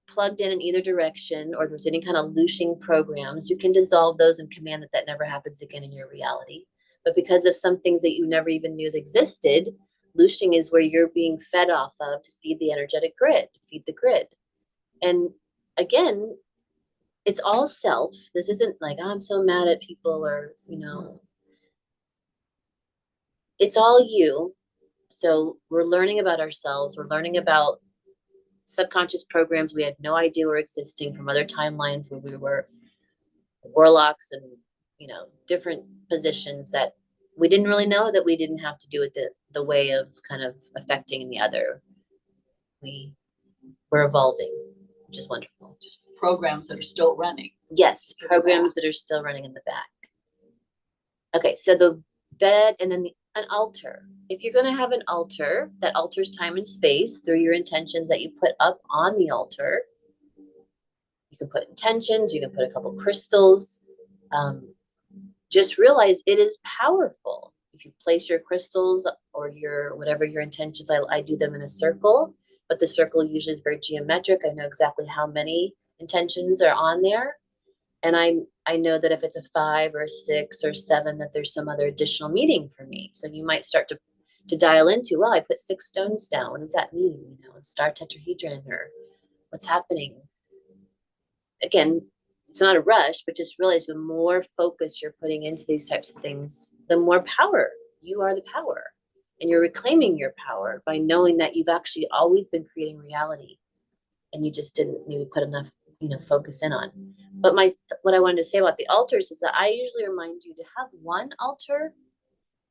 plugged in either direction, or there's any kind of looshing programs. You can dissolve those and command that never happens again in your reality. But because of some things that you never even knew that existed, looshing is where you're being fed off of to feed the energetic grid, feed the grid. And again, it's all self. This isn't like, oh, I'm so mad at people, or, it's all you. So we're learning about ourselves. We're learning about subconscious programs we had no idea were existing from other timelines where we were warlocks and, different positions that we didn't really know that we didn't have to do with the way of kind of affecting the other. We were evolving, which is wonderful. Just programs that are still running. Yes, programs that are still running in the back. Okay, so the bed, and then an altar. If you're going to have an altar that alters time and space through your intentions that you put up on the altar, you can put intentions, you can put a couple crystals. Just realize it is powerful. If you place your crystals or whatever your intentions, I do them in a circle, but the circle usually is very geometric. I know exactly how many intentions are on there. And I know that if it's a 5 or a 6 or 7, that there's some other additional meaning for me. So you might start to dial into, well, I put 6 stones down. What does that mean? Star tetrahedron, or what's happening? Again, it's not a rush, but just realize the more focus you're putting into these types of things, the more power. You are the power. And you're reclaiming your power by knowing that you've actually always been creating reality. And you just didn't maybe put enough focus in on. But what I wanted to say about the altars is that I usually remind you to have one altar.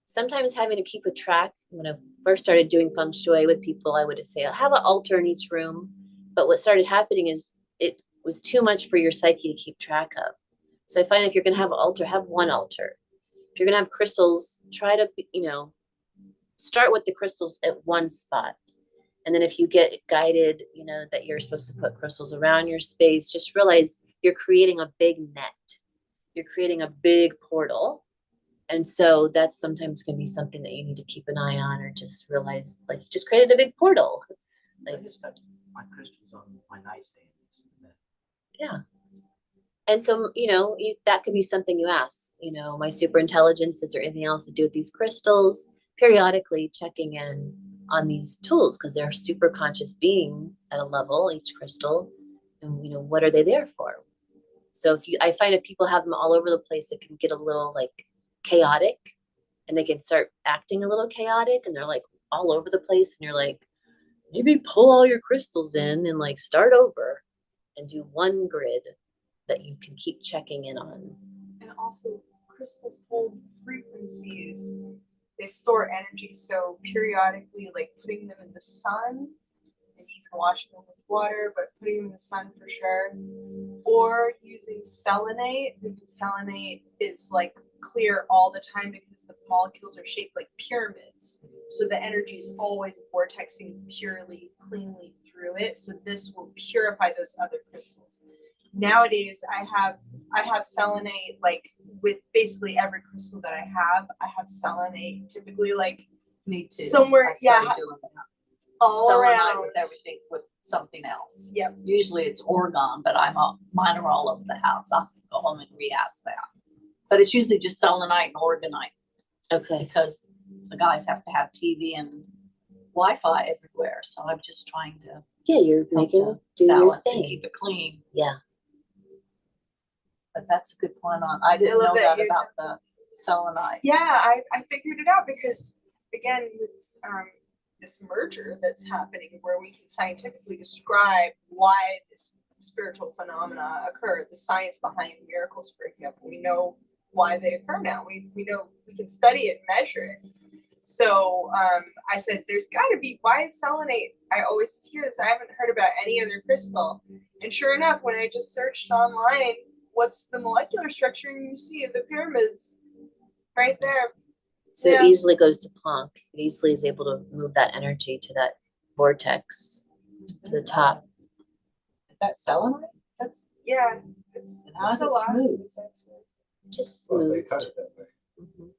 Sometimes having to keep a track. When I first started doing feng shui with people, I would say, I'll have an altar in each room. But what started happening is it was too much for your psyche to keep track of. So I find if you're going to have an altar, have one altar. If you're going to have crystals, try to, start with the crystals at one spot. And then if you get guided, that you're supposed to put crystals around your space, just realize you're creating a big net. You're creating a big portal. And so that's sometimes going to be something that you need to keep an eye on, or just realize, like, you just created a big portal. I just got my crystals on my nightstand. Yeah. And so, that could be something you ask, my super intelligence, is there anything else to do with these crystals? Periodically checking in on these tools because they're super conscious being at a level, each crystal, and what are they there for? So I find if people have them all over the place, it can get a little like chaotic, and they can start acting a little chaotic, and they're like all over the place, and you're like, maybe pull all your crystals in and like start over and do one grid that you can keep checking in on. And also, crystals hold frequencies. They store energy, so periodically, like putting them in the sun, and you can wash them with water, but putting them in the sun for sure. Or using selenite, because selenite is like clear all the time because the molecules are shaped like pyramids. So the energy is always vortexing purely, cleanly through it. So this will purify those other crystals. Nowadays, I have selenite like with basically every crystal that I have selenite typically like Me too. somewhere, I started yeah, doing that. all Selenite around. with everything with something else. Yep. Usually it's orgone, but mine are all over the house. I'll have to go home and re-ask that. But it's usually just selenite and orgonite Okay. because the guys have to have TV and Wi-Fi everywhere. So I'm just trying to Yeah, you're making to do your balance and thing. keep it clean. Yeah. But that's a good point on. I didn't love know that that you about the selenite. Yeah, I figured it out because again, with this merger that's happening where we can scientifically describe why this spiritual phenomena occur, the science behind miracles, for example, we know why they occur now. We know we can study it, measure it. So I said, there's got to be, why is selenite? I always hear this. I haven't heard about any other crystal. And sure enough, when I just searched online, what's the molecular structure, and you see the pyramids right there. So Yeah. it easily goes to Planck. It easily is able to move that energy to that vortex to the top. Is that selenite? That's, yeah, it's How's a it lot. smooth? Just Well, they smooth. cut it that way. Mhm.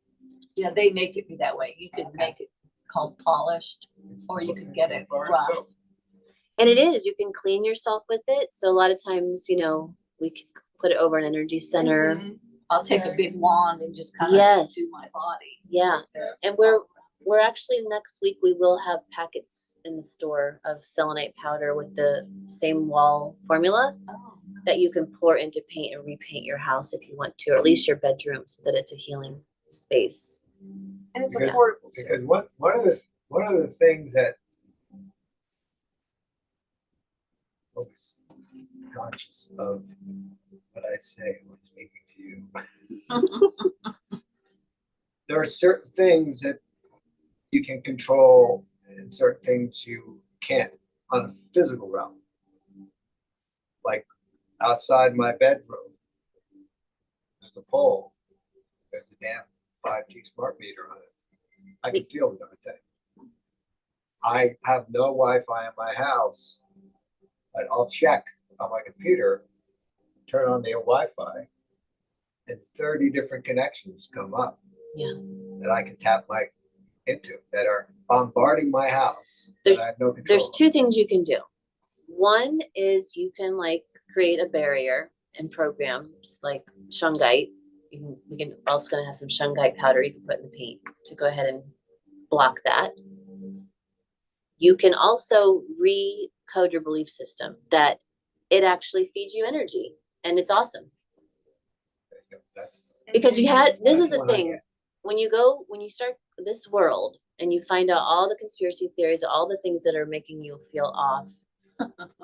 Yeah, they make it be that way. You could make it called polished, or you could get it rough. And it is, you can clean yourself with it. So a lot of times, we can put it over an energy center. Mhm. I'll take a big wand and just kind of Yes. do my body. Yeah. Right there. And we're actually next week, we will have packets in the store of selenite powder with the same wall formula Oh, that you can pour into paint and repaint your house if you want to, or at least your bedroom, so that it's a healing space. And it's Because- affordable. too. Because one of the things that I was conscious of what I say when speaking to you. There are certain things that you can control and certain things you can't on a physical realm. Like outside my bedroom, there's a pole, there's a damn 5G smart meter on it. I can feel it every day. I have no Wi-Fi in my house, but I'll check on my computer, turn on the Wi-Fi, and 30 different connections come up. Yeah. That I can tap into that are bombarding my house that I have no control. There's two things you can do. One is you can create a barrier and programs like shungite. We can also gonna have some shungite powder you can put in the paint to go ahead and block that. You can also recode your belief system that it actually feeds you energy, and it's awesome. That's Because this is the what I thing, get. when you start this world and you find out all the conspiracy theories, all the things that are making you feel off,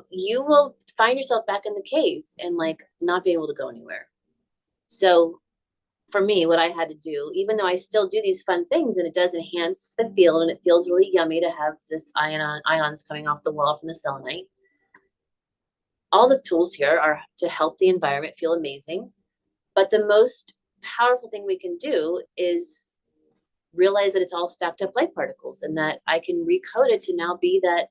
you will find yourself back in the cave and not be able to go anywhere. So for me, what I had to do, even though I still do these fun things and it does enhance the field and it feels really yummy to have this ions coming off the wall from the selenite, all the tools here are to help the environment feel amazing. But the most powerful thing we can do is realize that it's all stacked up light particles and that I can recode it to now be that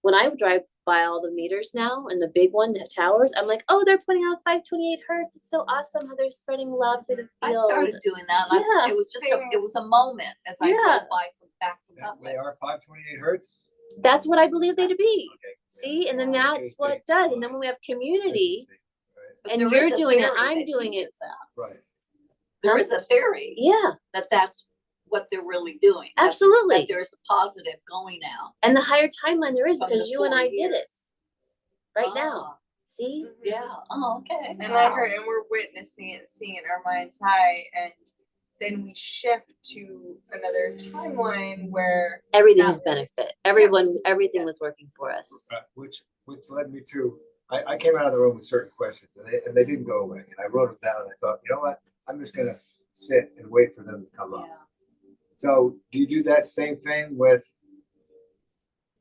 when I drive by all the meters now and the big one, the towers, I'm like, oh, they're putting out 528 hertz. It's so awesome how they're spreading love to the field. I started doing that. And Yeah. it was just it was a moment as I drove by from back from They Publix. are 528 hertz. That's what I believe they to be. Okay. See, and then Oh, that's interesting. what does. And then when we have community, Right, But and there you're is a doing it, theory I'm that doing it. teaches that. right. There is a theory Yeah, that that's what they're really doing. That absolutely. there's a positive going out. And the higher timeline there is from because the you and 4 I did it years. right now. Ah, See? Yeah. Oh, okay. And Wow. I heard, and we're witnessing it, seeing it in our mind's eye, and then we shift to another timeline where Everything that was was- benefit. Everything was working for us. Which led me to, I came out of the room with certain questions and they didn't go away. And I wrote them down and I thought, you know what? I'm just gonna sit and wait for them to come up. Yeah. So do you do that same thing with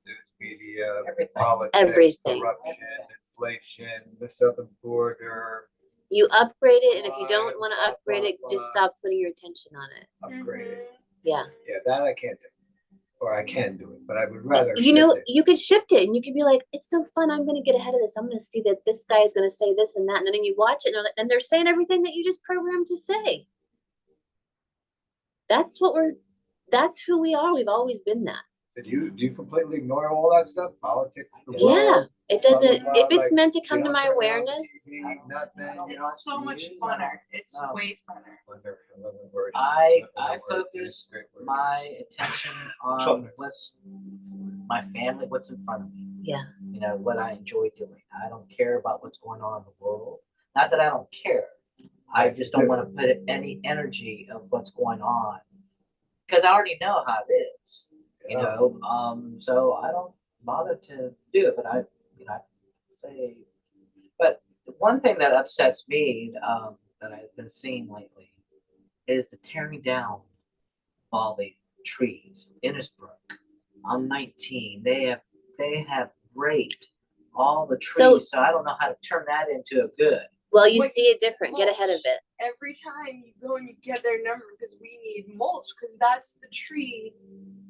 news media, Everything. politics, Everything. corruption, inflation, the southern border, You upgrade it, and if you don't Blah, want to blah, upgrade it, blah, just blah. stop putting your attention on it. upgrade it? Yeah. Yeah, that I can't do. Or I can do it, but I would rather You know, shift it. you could shift it and you could be like, it's so fun. I'm going to get ahead of this. I'm going to see that this guy is going to say this and that. And then you watch it and they're saying everything that you just programmed to say. That's who we are. We've always been that. Do you completely ignore all that stuff? Politics, the Yeah. world? It doesn't, blah, blah, if it's like, meant to you come to don't my turn on the awareness. TV, nothing. don't- it's so much funner. It's No. way funner. I love the word. I love the word. focus It's a great word. my attention on what's my family, what's in front of me. Yeah. You know, what I enjoy doing. I don't care about what's going on in the world. Not that I don't care. I Right, just don't want to put any energy of what's going on because I already know how it is. You Yeah. know, so I don't bother to do it. But I say, but the one thing that upsets me that I've been seeing lately is the tearing down of all the trees. Innisbrook, I'm 19. They have raped all the trees, so I don't know how to turn that into a good. Well, you What- see it different. Get ahead of mulch. it. Every time you go and you get their number because we need mulch because that's the tree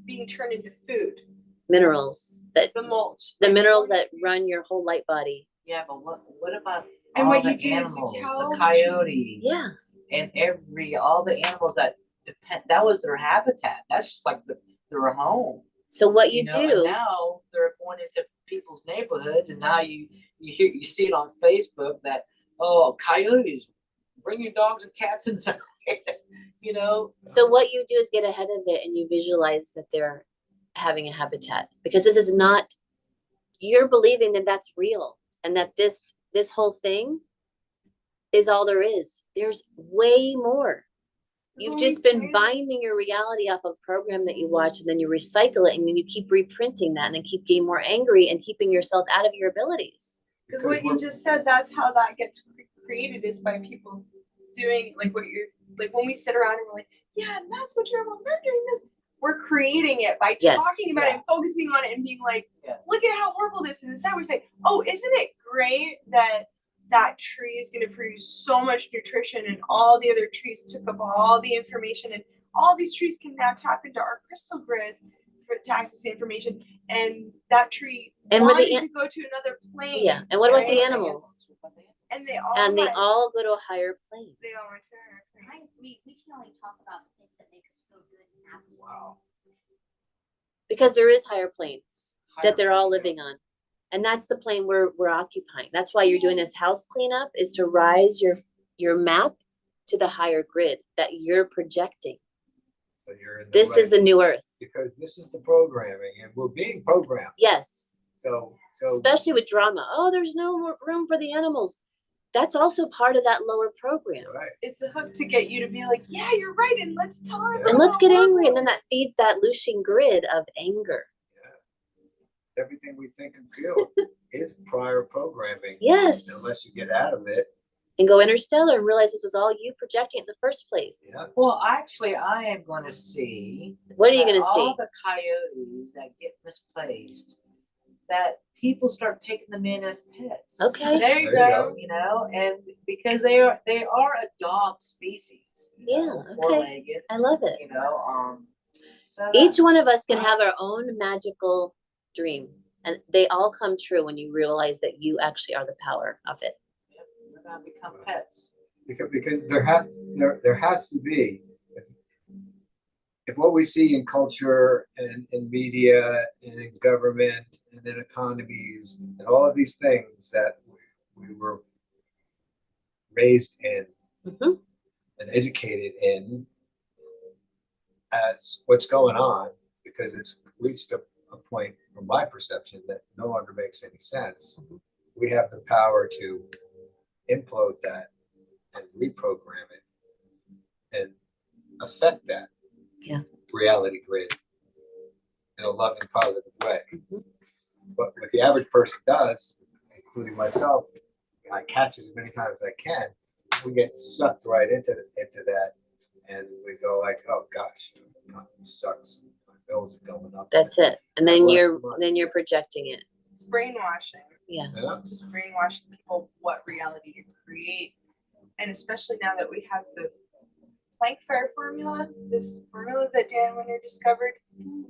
being turned into food. Minerals The mulch. the Like, minerals what- that run your whole light body. Yeah, but what about And all what the you do is you animals, tell the the coyotes, Yeah. and all the animals that depend? That was their habitat. That's just like their home. So what you know, and do, now they're going into people's neighborhoods, and now you see it on Facebook that coyotes, bring your dogs and cats inside. You know. so what you do is get ahead of it and you visualize that they're having a habitat because this is not, you're believing that that's real and that this whole thing is all there is. There's way more. You've when just we been say binding your reality off a program that you watch and then you recycle it and then you keep reprinting that and then keep getting more angry and keeping yourself out of your abilities. Because what you just said, that's how that gets created is by people doing like what you're like when we sit around and we're like, yeah, that's so terrible. They're doing this. We're creating it by Yes. talking about it and focusing on it and being like, Yeah. look at how horrible this is. Instead, we're saying, oh, isn't it great that that tree is going to produce so much nutrition and all the other trees took up all the information and all these trees can now tap into our crystal grid to access the information and that tree And with the wanted an- to go to another plane. Yeah. And what about the right? animals? And they all And they had- all go to a higher plane. they all went to her. We can only talk about the things that make us feel good and happy. Wow. Because there is higher planes that they're all Higher- living on. And that's the plane we're occupying. That's why you're doing this house cleanup is to rise your map to the higher grid that you're projecting. So you're in the This is right- the new earth. because this is the programming and we're being programmed. Yes. So Especially with drama. Oh, there's no more room for the animals. That's also part of that lower program. right. It's a hook to get you to be like, yeah, you're right, and let's tell everyone. And let's how get horrible angry. And then it that feeds that Lucian grid of anger. Yeah. Everything we think and feel is prior programming. Yes. Unless you get out of it. And go interstellar and realize this was all you projecting in the first place. Yeah. Well, actually, I am going to see. What are you that going to see? All the coyotes that get misplaced, that people start taking them in as pets. Okay. There you There you go. go. You know, and because they are a dog species. Yeah, okay. Four-legged. I love it. You know, so Each one of us can have our own magical dream. And they all come true when you realize that you actually are the power of it. we're gonna become pets. Because there has to be, if what we see in culture and in media and in government and in economies and all of these things that we were raised in Mhm. and educated in as what's going on, because it's reached a point from my perception that no longer makes any sense. We have the power to implode that and reprogram it and affect that reality grid in a loving, positive way. But what the average person does, including myself, I catch it as many times as I can. We get sucked right into that, and we go like, "Oh gosh, sucks. My bills are going up." That's it. And then you're projecting it. It's brainwashing. Yeah. Just brainwashing people what reality to create. And especially now that we have the Planck Fair formula, this formula that Dan Winter discovered,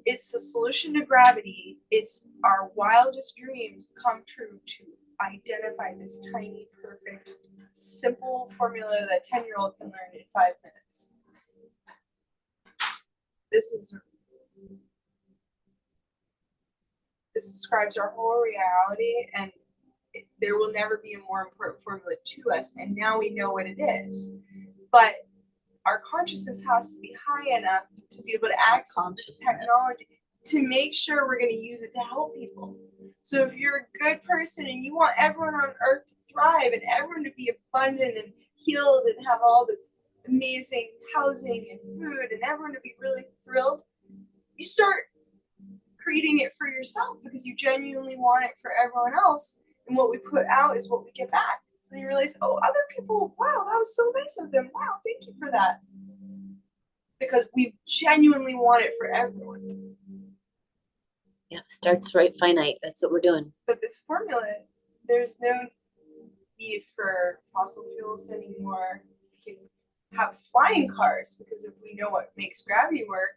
it's the solution to gravity. It's our wildest dreams come true to identify this tiny, perfect, simple formula that a 10-year-old can learn in 5 minutes. This describes our whole reality, and there will never be a more important formula to us, and now we know what it is. But our consciousness has to be high enough to be able to access this technology to make sure we're going to use it to help people. So if you're a good person and you want everyone on earth to thrive and everyone to be abundant and healed and have all the amazing housing and food and everyone to be really thrilled, you start creating it for yourself because you genuinely want it for everyone else. And what we put out is what we get back. So you realize, oh, other people, wow, that was so nice of them. Wow, thank you for that. Because we genuinely want it for everyone. Yeah, starts right finite. That's what we're doing. But this formula, there's no need for fossil fuels anymore. We can have flying cars because if we know what makes gravity work,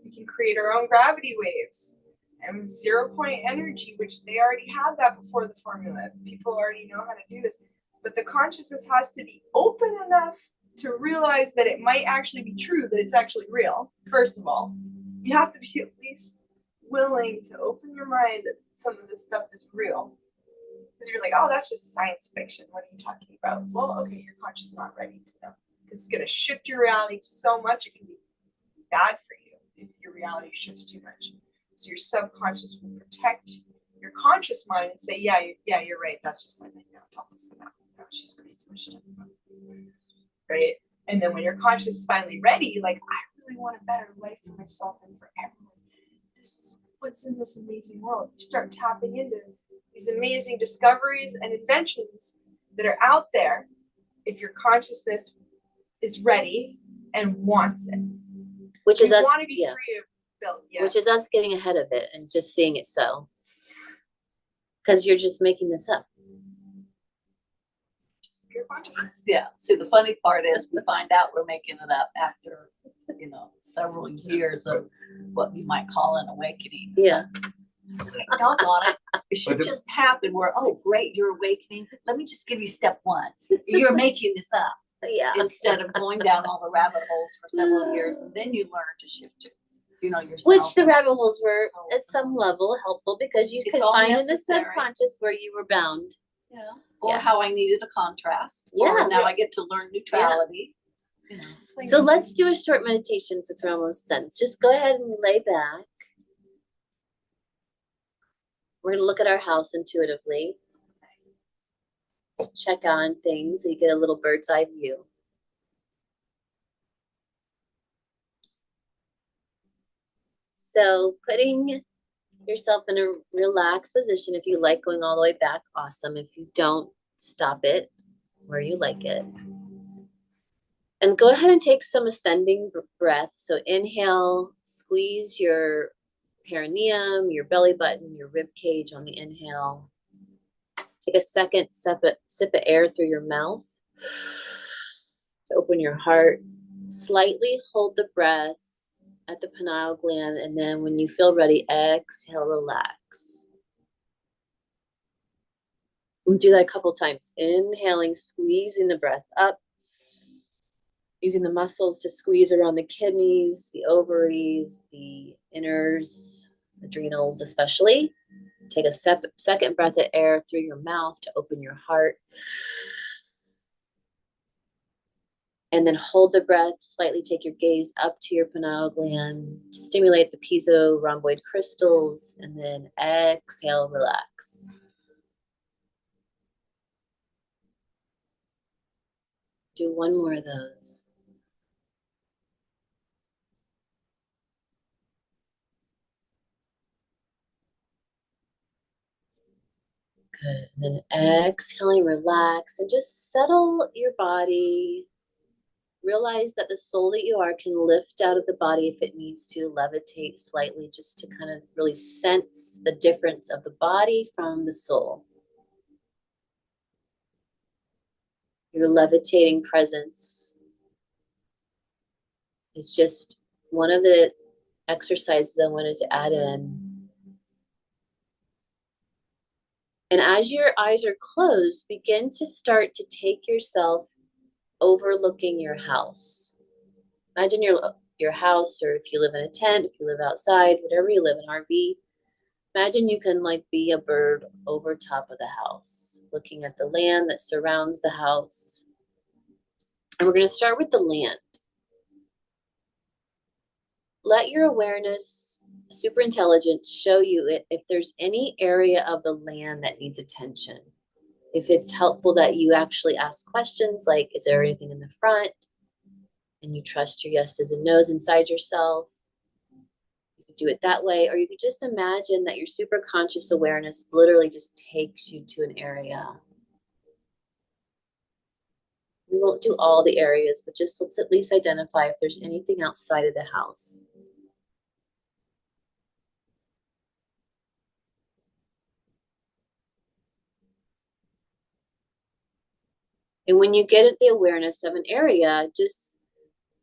we can create our own gravity waves. And 0 point energy, which they already had that before the formula. People already know how to do this. But the consciousness has to be open enough to realize that it might actually be true, that it's actually real. First of all, you have to be at least willing to open your mind that some of this stuff is real. Because you're like, oh, that's just science fiction. What are you talking about? Well, okay, your conscious is not ready to know. It's going to shift your reality so much, it can be bad for you if your reality shifts too much. So your subconscious will protect your conscious mind and say, yeah, you're right. That's just like, don't listen to that. No, she's crazy. What she talking about? Right? And then when your conscious is finally ready, you're like, I really want a better life for myself and for everyone. This is what's in this amazing world. You start tapping into these amazing discoveries and inventions that are out there if your consciousness is ready and wants it. Which is us. Want to be free of build, which is us getting ahead of it and just seeing it so. Because you're just making this up. Pure consciousness. Yeah. See, the funny part is we find out we're making it up after, several years of what you might call an awakening. Yeah. Doggone it. It should just happen where, oh, great, you're awakening. Let me just give you step one. You're making this up. Yeah. Instead of going down all the rabbit holes for several years, and then you learn to shift it. Yourself. Which the rabbit holes were at some level helpful because you could find in the necessary. subconscious where you were bound. Yeah. Or how I needed a contrast. Yeah. Or now I get to learn neutrality. So let's do a short meditation since we're almost done. Just go ahead and lay back. We're going to look at our house intuitively. Let's check on things so you get a little bird's eye view. So putting yourself in a relaxed position. If you like going all the way back, awesome. If you don't, stop it where you like it. And go ahead and take some ascending breaths. So inhale, squeeze your perineum, your belly button, your rib cage on the inhale. Take a second sip of air through your mouth to open your heart. Slightly hold the breath at the pineal gland, and then when you feel ready, exhale, relax. We'll do that a couple times. Inhaling, squeezing the breath up. using the muscles to squeeze around the kidneys, the ovaries, the inners, adrenals especially. Take a second breath of air through your mouth to open your heart. And then hold the breath, slightly take your gaze up to your pineal gland, stimulate the piezo rhomboid crystals, and then exhale, relax. Do one more of those. Good. And then exhaling, relax, and just settle your body. Realize that the soul that you are can lift out of the body if it needs to, levitate slightly, just to kind of really sense the difference of the body from the soul. Your levitating presence is just one of the exercises I wanted to add in. And as your eyes are closed, begin to start to take yourself overlooking your house. Imagine your house, or if you live in a tent, if you live outside, whatever you live in, RV, imagine you can like be a bird over top of the house, looking at the land that surrounds the house. And we're going to start with the land. Let your awareness, superintelligence, show you if there's any area of the land that needs attention. If it's helpful that you actually ask questions like, is there anything in the front? And you trust your yeses and nos inside yourself. You could do it that way, or you could just imagine that your super conscious awareness literally just takes you to an area. We won't do all the areas, but just let's at least identify if there's anything outside of the house. And when you get the awareness of an area, just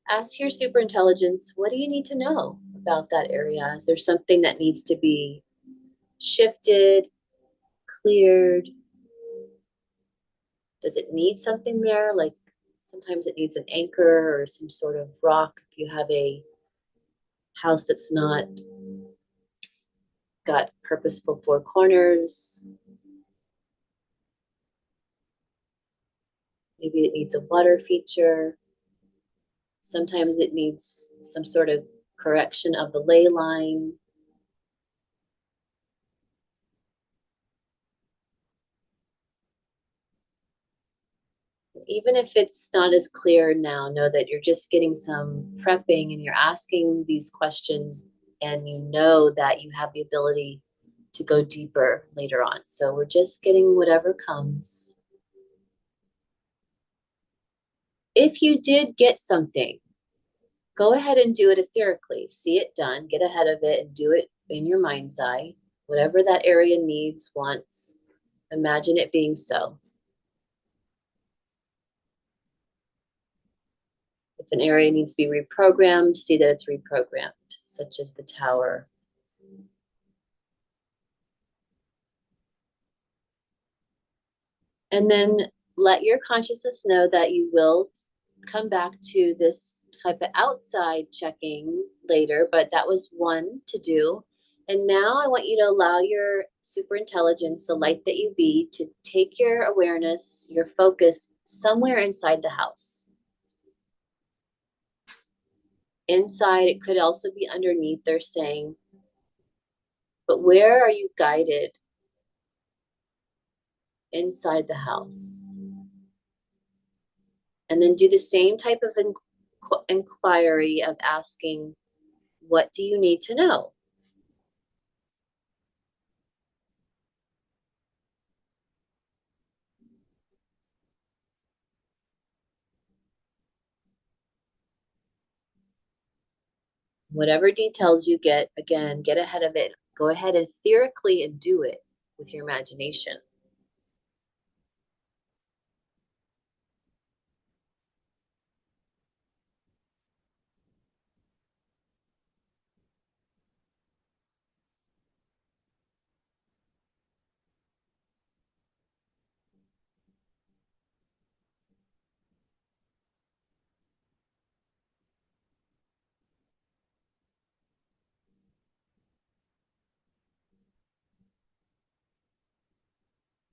ask your superintelligence, what do you need to know about that area? Is there something that needs to be shifted, cleared? Does it need something there? Like sometimes it needs an anchor or some sort of rock. If you have a house that's not got purposeful four corners, maybe it needs a water feature. Sometimes it needs some sort of correction of the ley line. Even if it's not as clear now, know that you're just getting some prepping and you're asking these questions, and you know that you have the ability to go deeper later on. So we're just getting whatever comes. If you did get something, go ahead and do it etherically. See it done, get ahead of it, and do it in your mind's eye. Whatever that area needs, wants, imagine it being so. If an area needs to be reprogrammed, see that it's reprogrammed, such as the tower. And then let your consciousness know that you will come back to this type of outside checking later, but that was one to do. And now I want you to allow your super intelligence, the light that you be, to take your awareness, your focus somewhere inside the house. Inside, it could also be underneath, they're saying, but where are you guided inside the house? And then do the same type of inquiry of asking, what do you need to know? Whatever details you get, again, get ahead of it. Go ahead and theoretically and do it with your imagination.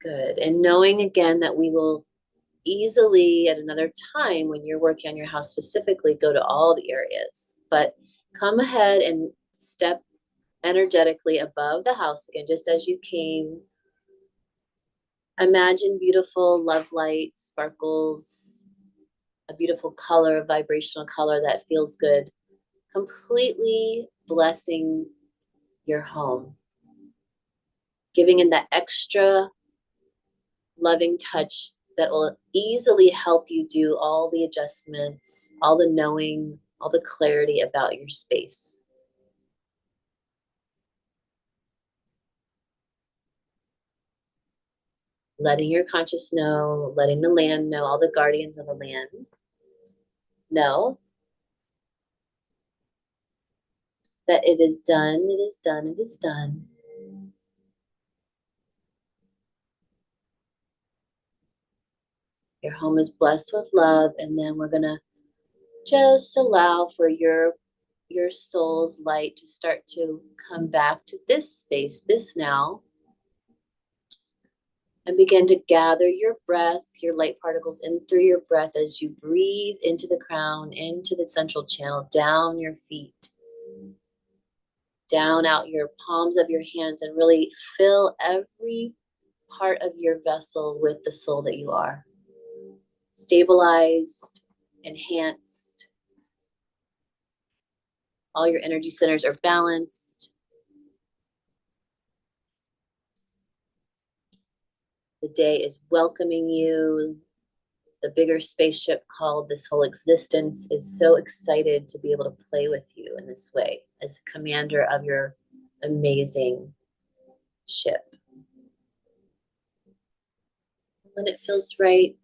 Good. And knowing again that we will easily at another time when you're working on your house specifically go to all the areas, but come ahead and step energetically above the house again, just as you came. Imagine beautiful love light, sparkles, a beautiful color, a vibrational color that feels good, completely blessing your home, giving in that extra loving touch that will easily help you do all the adjustments, all the knowing, all the clarity about your space. Letting your conscious know, letting the land know, all the guardians of the land know that it is done, it is done, it is done. Your home is blessed with love, and then we're gonna just allow for your soul's light to start to come back to this space, this now, and begin to gather your breath, your light particles in through your breath as you breathe into the crown, into the central channel, down your feet, down out your palms of your hands, and really fill every part of your vessel with the soul that you are. Stabilized, enhanced. All your energy centers are balanced. The day is welcoming you. The bigger spaceship called this whole existence is so excited to be able to play with you in this way as commander of your amazing ship. When it feels right,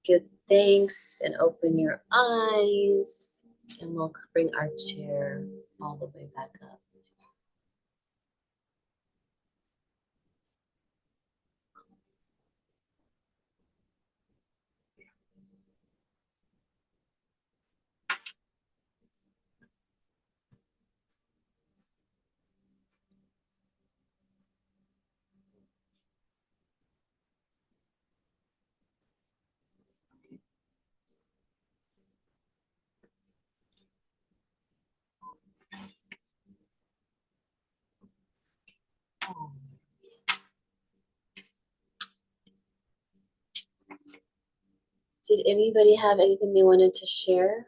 give thanks and open your eyes, and we'll bring our chair all the way back up. Did anybody have anything they wanted to share?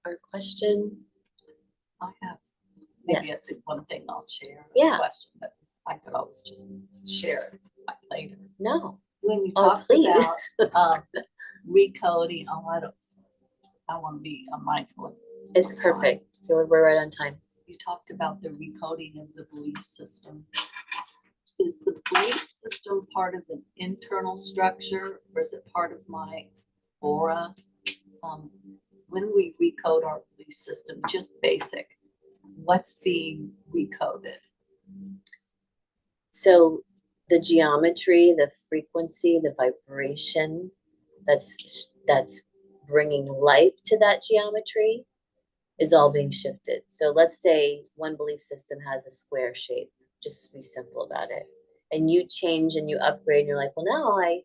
Or question? I have maybe a one thing I'll share. Yeah. A question, but I could always just share it like later. No. When you Oh, talked please. about recoding, I want to be mindful of It's time. perfect. We're right on time. You talked about the recoding of the belief system. Is the belief system part of an internal structure, or is it part of my aura? When we recode our belief system, just basic, what's being recoded? So the geometry, the frequency, the vibration that's bringing life to that geometry is all being shifted. So let's say one belief system has a square shape, just to be simple about it. And you change and you upgrade and you're like, well, now I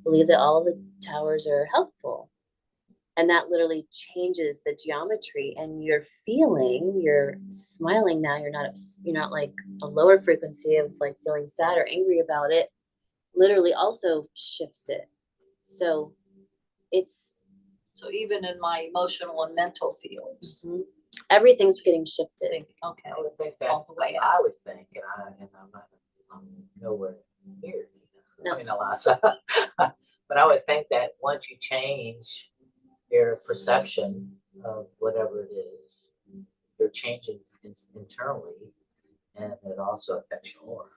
believe that all the towers are helpful. And that literally changes the geometry, and you're smiling now. You're not like a lower frequency of like feeling sad or angry about it. Literally also shifts it. So So even in my emotional and mental fields, everything's getting shifted. Okay, I would think that, all the way up. I would think, and I'm nowhere near, No. I mean, a lot, so, but I would think that once you change your perception of whatever it is, you're changing internally, and it also affects your aura.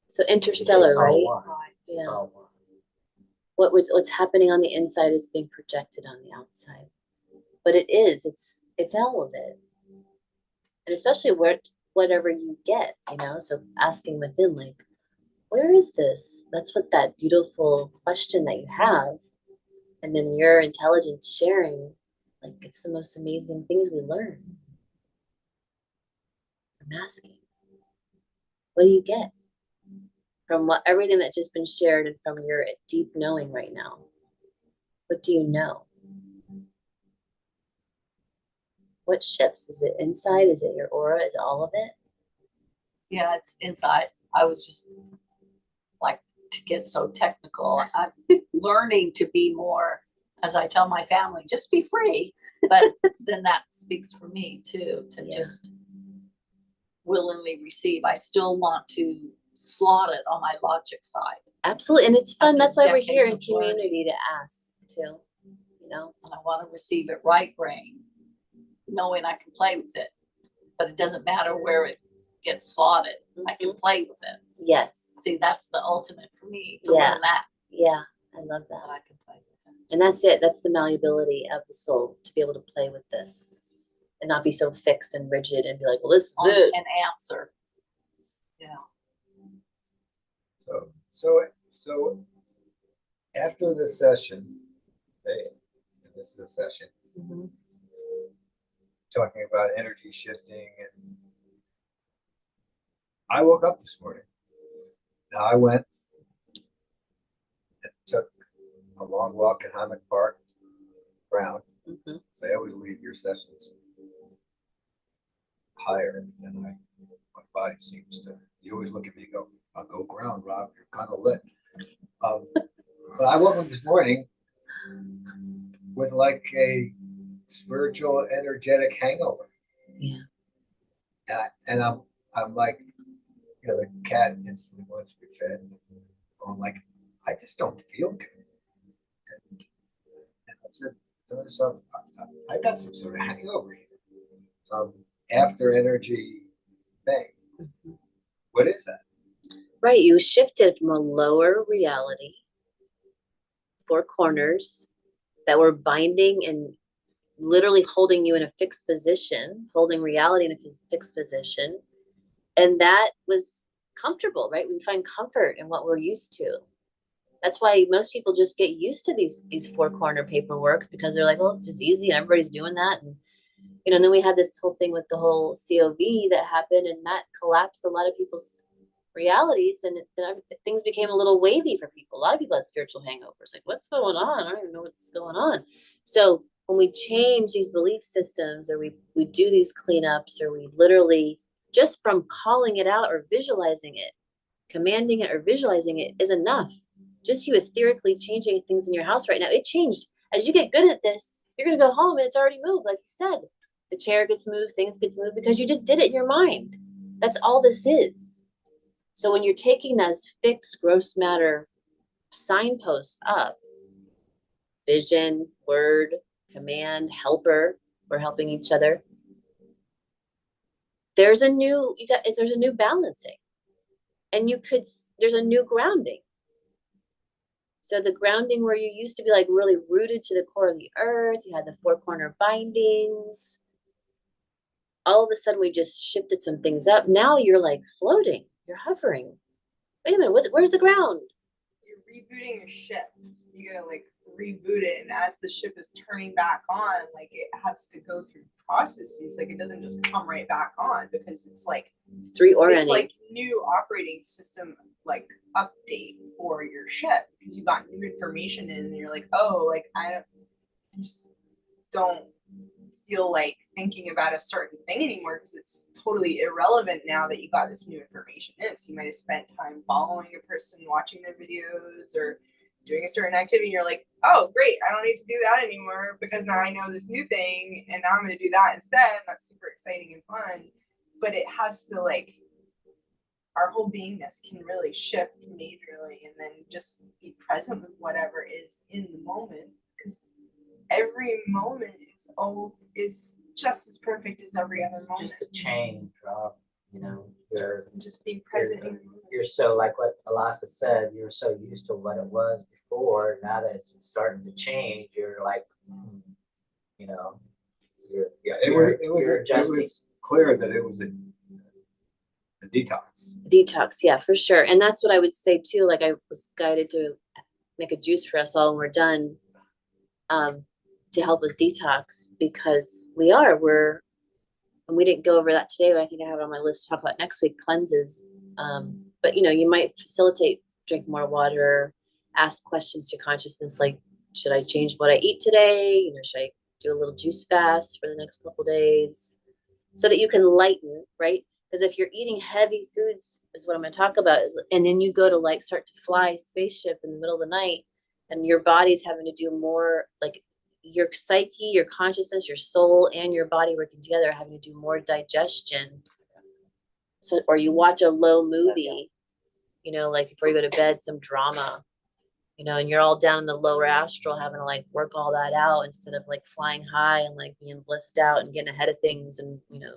So Interstellar, It's all right? one. Yeah. It's all one. What's happening on the inside is being projected on the outside. But it's all of it. And especially whatever you get, so asking within, like, where is this? That's what that beautiful question that you have. And then your intelligence sharing, like, it's the most amazing things we learn. I'm asking. What do you get from what everything that's just been shared and from your deep knowing right now? What do you know? What shifts? Is it inside? Is it your aura? Is it all of it? Yeah, it's inside. I was just like to get so technical. I'm learning to be more, as I tell my family, just be free. But then that speaks for me too, to Yeah. just willingly receive. I still want to slot it on my logic side. Absolutely. And it's fun. After That's why we're here in decades of learning. community to ask too. You know? And I want to receive it right brain, knowing I can play with it. But it doesn't matter where it gets slotted. I can play with it. Yes. See, that's the ultimate for me, to Yeah. learn that. Yeah. I love that. That I can play with it. And that's it. That's the malleability of the soul, to be able to play with this and not be so fixed and rigid and be like, well, this is On it. an answer. Yeah. So after the session, okay, and this is a session Mhm. talking about energy shifting, and I woke up this morning. Now I went and took a long walk in Hammock Park ground. Mhm. So I always leave your sessions higher than my body seems to. You always look at me and go, I'll go ground, Rob, you're kind of lit. But I woke up this morning with like a spiritual, energetic hangover. Yeah. And I'm like, you know, the cat instantly wants to be fed. I'm like, I just don't feel good. And I said to myself, I got some sort of hangover here. Some after energy thing. Mhm. What is that? Right. You shifted from a lower reality, four corners that were binding and literally holding you in a fixed position, holding reality in a fixed position. And that was comfortable, right? We find comfort in what we're used to. That's why most people just get used to these four corner paperwork, because they're like, well, it's just easy and everybody's doing that. And and then we had this whole thing with the whole COV that happened, and that collapsed a lot of people's realities, and then things became a little wavy for people. A lot of people had spiritual hangovers. Like, what's going on? I don't even know what's going on. So when we change these belief systems, or we do these cleanups, or we literally just from calling it out or visualizing it, commanding it or visualizing it is enough. Just you etherically changing things in your house right now, it changed. As you get good at this, you're gonna go home and it's already moved, like you said. The chair gets moved, things gets moved because you just did it in your mind. That's all this is. So when you're taking those fixed gross matter signposts up, vision, word, command, helper, we're helping each other. There's a new balancing, and there's a new grounding. So the grounding where you used to be like really rooted to the core of the earth, you had the four corner bindings. All of a sudden we just shifted some things up. Now you're like floating, you're hovering. Wait a minute, where's the ground? You're rebooting your ship. You gotta like reboot it, and as the ship is turning back on, like it has to go through processes. Like it doesn't just come right back on, because it's like It's reorienting. it's like new operating system like update for your ship, because you got new information in, and you're like, oh, like I just don't feel like thinking about a certain thing anymore, because it's totally irrelevant now that you got this new information in. So you might have spent time following a person, watching their videos, or doing a certain activity, and you're like, oh great, I don't need to do that anymore, because now I know this new thing, and now I'm going to do that instead. That's super exciting and fun. But it has to, like, our whole beingness can really shift majorly, and then just be present with whatever is in the moment, because every moment is just as perfect as every other It's moment. just a change, Rob. You know, you're Just being present. you're so, like what Alasa said, you're so used to what it was before. Now that it's starting to change, you're like, you know, It was adjusting. clear that it was a detox. Detox, yeah, for sure. And that's what I would say too. Like I was guided to make a juice for us all when we're done, to help us detox, because and we didn't go over that today, but I think I have it on my list to talk about next week, cleanses. But you know, you might facilitate, drink more water, ask questions to consciousness like, should I change what I eat today? You know, should I do a little juice fast for the next couple days? So that you can lighten, right? Because if you're eating heavy foods, is what I'm going to talk about, is, and then you go to like start to fly spaceship in the middle of the night, and your body's having to do more, like your psyche, your consciousness, your soul, and your body working together, having to do more digestion. So, or you watch a low movie, you know, like before you go to bed, some drama, you know, and you're all down in the lower astral, having to like work all that out instead of like flying high and like being blissed out and getting ahead of things and, you know,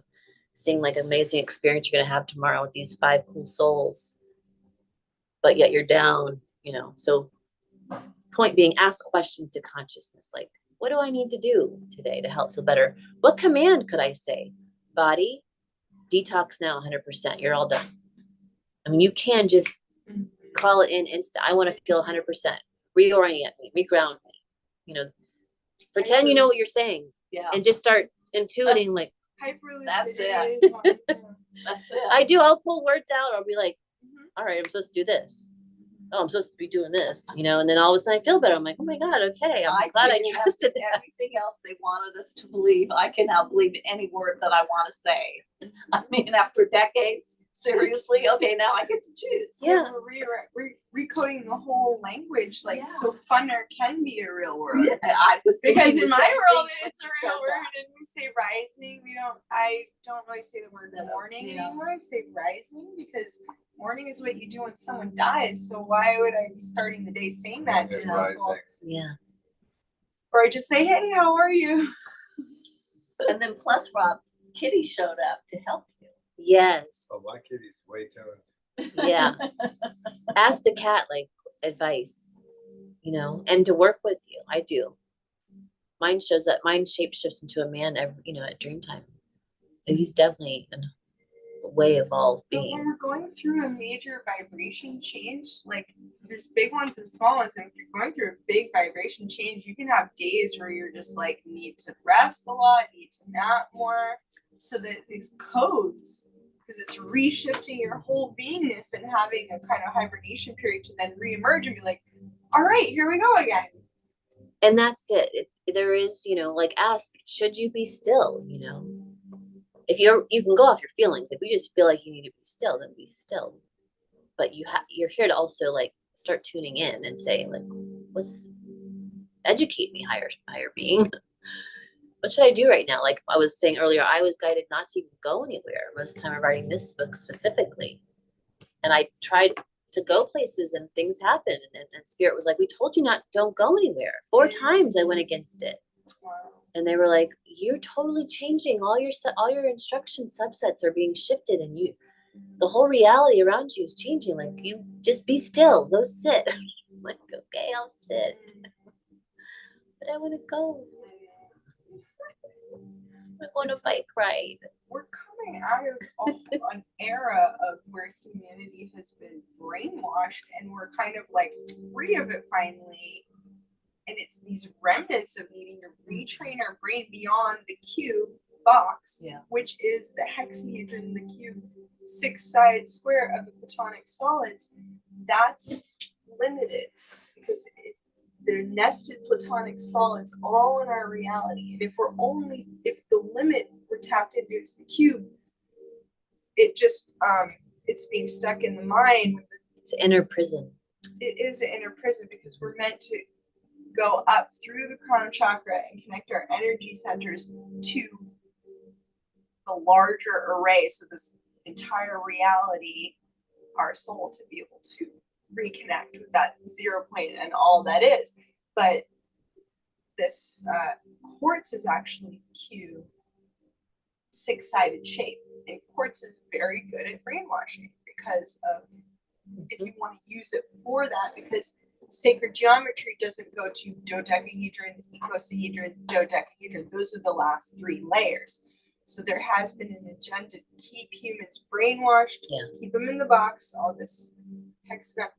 seeing like amazing experience you're going to have tomorrow with these 5 cool souls. But yet you're down, you know. So point being, ask questions to consciousness. Like, what do I need to do today to help feel better? What command could I say? Body, detox now 100%. You're all done. I mean, you can just call it in instant. I want to feel 100%. Reorient me, reground me. You know, pretend you know what you're saying. Yeah. And just start intuiting like, That's Hyperlucidity it. is one. That's it. I do. I'll pull words out. I'll be like, all right, I'm supposed to do this. Oh, I'm supposed to be doing this, you know, and then all of a sudden I feel better. I'm like, oh my God, okay. I'm glad I figured out trusted that that. everything else they wanted us to believe, I can now believe any word that I want to say. I mean, after decades, seriously, okay, now I get to choose. Yeah. We're recoding the whole language, like Yeah. so funner can be a real word. Yeah, I was Because thinking in the my same world, thing when it's a you real said word, that. and we say rising. I don't really say the word Instead of, morning yeah. anymore. I say rising because morning is what you do when someone dies. So why would I be starting the day saying that to It's people? rising. Yeah. Or I just say, hey, how are you? And then plus, Rob, Kitty showed up to help you. Yes. Oh, my kitty's way tuned. Yeah. Ask the cat like advice, you know, and to work with you. I do. Mine shows up, mine shape shifts into a man every, you know, at dream time. So he's definitely a way evolved But when being. we're going through a major vibration change, like there's big ones and small ones, and if you're going through a big vibration change, you can have days where you're just like need to rest a lot, need to nap more, so that these codes, because it's reshifting your whole beingness and having a kind of hibernation period to then reemerge and be like, all right, here we go again. And that's it. There is, you know, like ask, should you be still, you know? If you can go off your feelings. If you just feel like you need to be still, then be still. But you're here to also like start tuning in and say like, educate me, higher being. What should I do right now? Like I was saying earlier, I was guided not to even go anywhere most of the time of writing this book specifically. And I tried to go places and things happened. And Spirit was like, we told you don't go anywhere. 4 times I went against it. Wow. And they were like, you're totally changing. All your instruction subsets are being shifted, and the whole reality around you is changing. Like, you just be still, go sit. I'm like, okay, I'll sit. But I want to go. We're going to bike ride. We're coming out of also an era of where humanity has been brainwashed, and we're kind of like free of it finally. And it's these remnants of needing to retrain our brain beyond the cube box, Yeah. which is the hexahedron, the cube 6-sided square of the platonic solids. That's limited because they're nested platonic solids all in our reality. And if the limit we're tapped into is the cube, it just it's being stuck in the mind. It's an inner prison. It is an inner prison because we're meant to go up through the crown chakra and connect our energy centers to the larger array. So this entire reality, our soul, to be able to reconnect with that 0 point and all that is. But this quartz is actually cube 6-sided shape, and quartz is very good at brainwashing because of, if you want to use it for that, because sacred geometry doesn't go to dodecahedron, icosahedron, dodecahedron. Those are the last 3 layers. So there has been an agenda to keep humans brainwashed, keep them in the box, all this hexagon.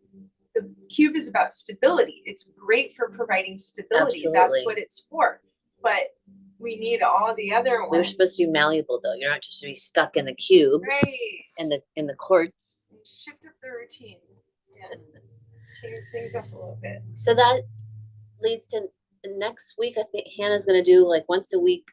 The cube is about stability. It's great for providing stability. Absolutely. That's what it's for. But we need all the other ones. We're supposed to be malleable, though. You're not just to be stuck in the cube Right. and in the quartz. shift up the routine. Yeah. Change things up a little bit. So that leads to next week. I think Hannah's going to do like once a week,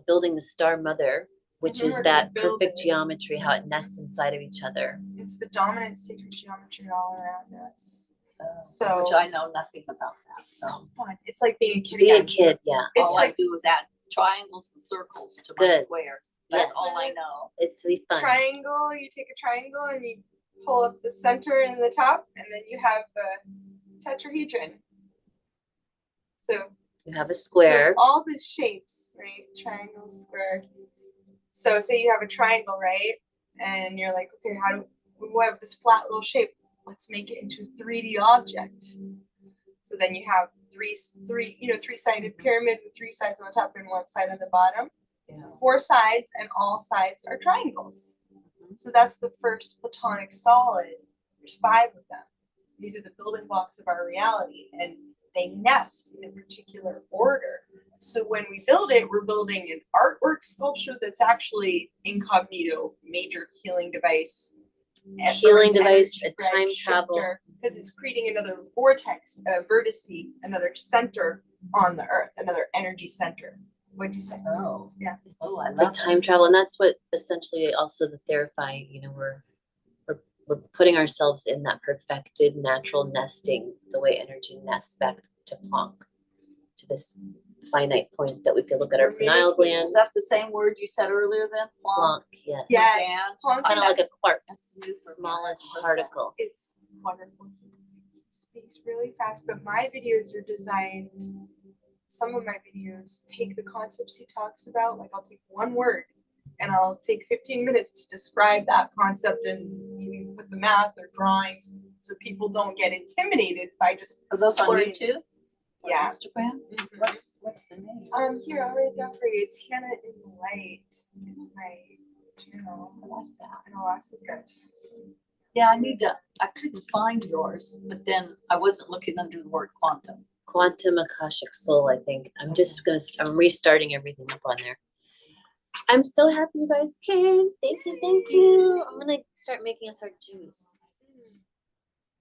building the star mother, which Mhm, is we're gonna that build perfect it. geometry, how it nests inside of each other. It's the dominant sacred geometry all around us. Which So I know nothing about that, it's so. so fun. It's like being a kid Be a again. kid, yeah. It's All I like do is add triangles and circles to my Good. square. That's Yes. all I know. It's be fun. triangle. You take a triangle and you pull up the center and the top, and then you have the tetrahedron. So You have a square. So all the shapes, right? Triangle, square. So say you have a triangle, right? And you're like, okay, how do we have this flat little shape? Let's make it into a 3D object. So then you have three-sided pyramid with 3 sides on the top and 1 side on the bottom. Yeah. 4 sides, and all sides are triangles. So that's the first platonic solid. There's 5 of them. These are the building blocks of our reality, and they nest in a particular order. So when we build it, we're building an artwork sculpture that's actually incognito, major healing device. Healing device, a time travel. Because it's creating another vortex, a vertex, another center on the earth, another energy center. What'd you say? Oh. Yeah. Oh, I The love time travel, and that's what essentially also the therifying, we're putting ourselves in that perfected natural nesting, the way energy nests back to Planck, to this finite point that we could look at our We're pineal mimicking- gland. Is that the same word you said earlier then? Planck, yes. Yes. Planck Kind of like a is- quark, That's super smallest good. particle. It's wonderful. It speaks really fast, but my videos are designed. Some of my videos take the concepts he talks about. Like I'll take one word and I'll take 15 minutes to describe that concept and even put the math or drawings so people don't get intimidated by just Are those on learning. YouTube? Or Yeah. Instagram? What's the name? Here I'll write it down for you. It's Hannah in the Light. It's my channel. I like that. And Alaska's good. Yeah, I couldn't find yours, but then I wasn't looking under the word quantum. Quantum Akashic Soul, I think. I'm restarting everything up on there. I'm so happy you guys came. Thank you. I'm gonna start making us our juice.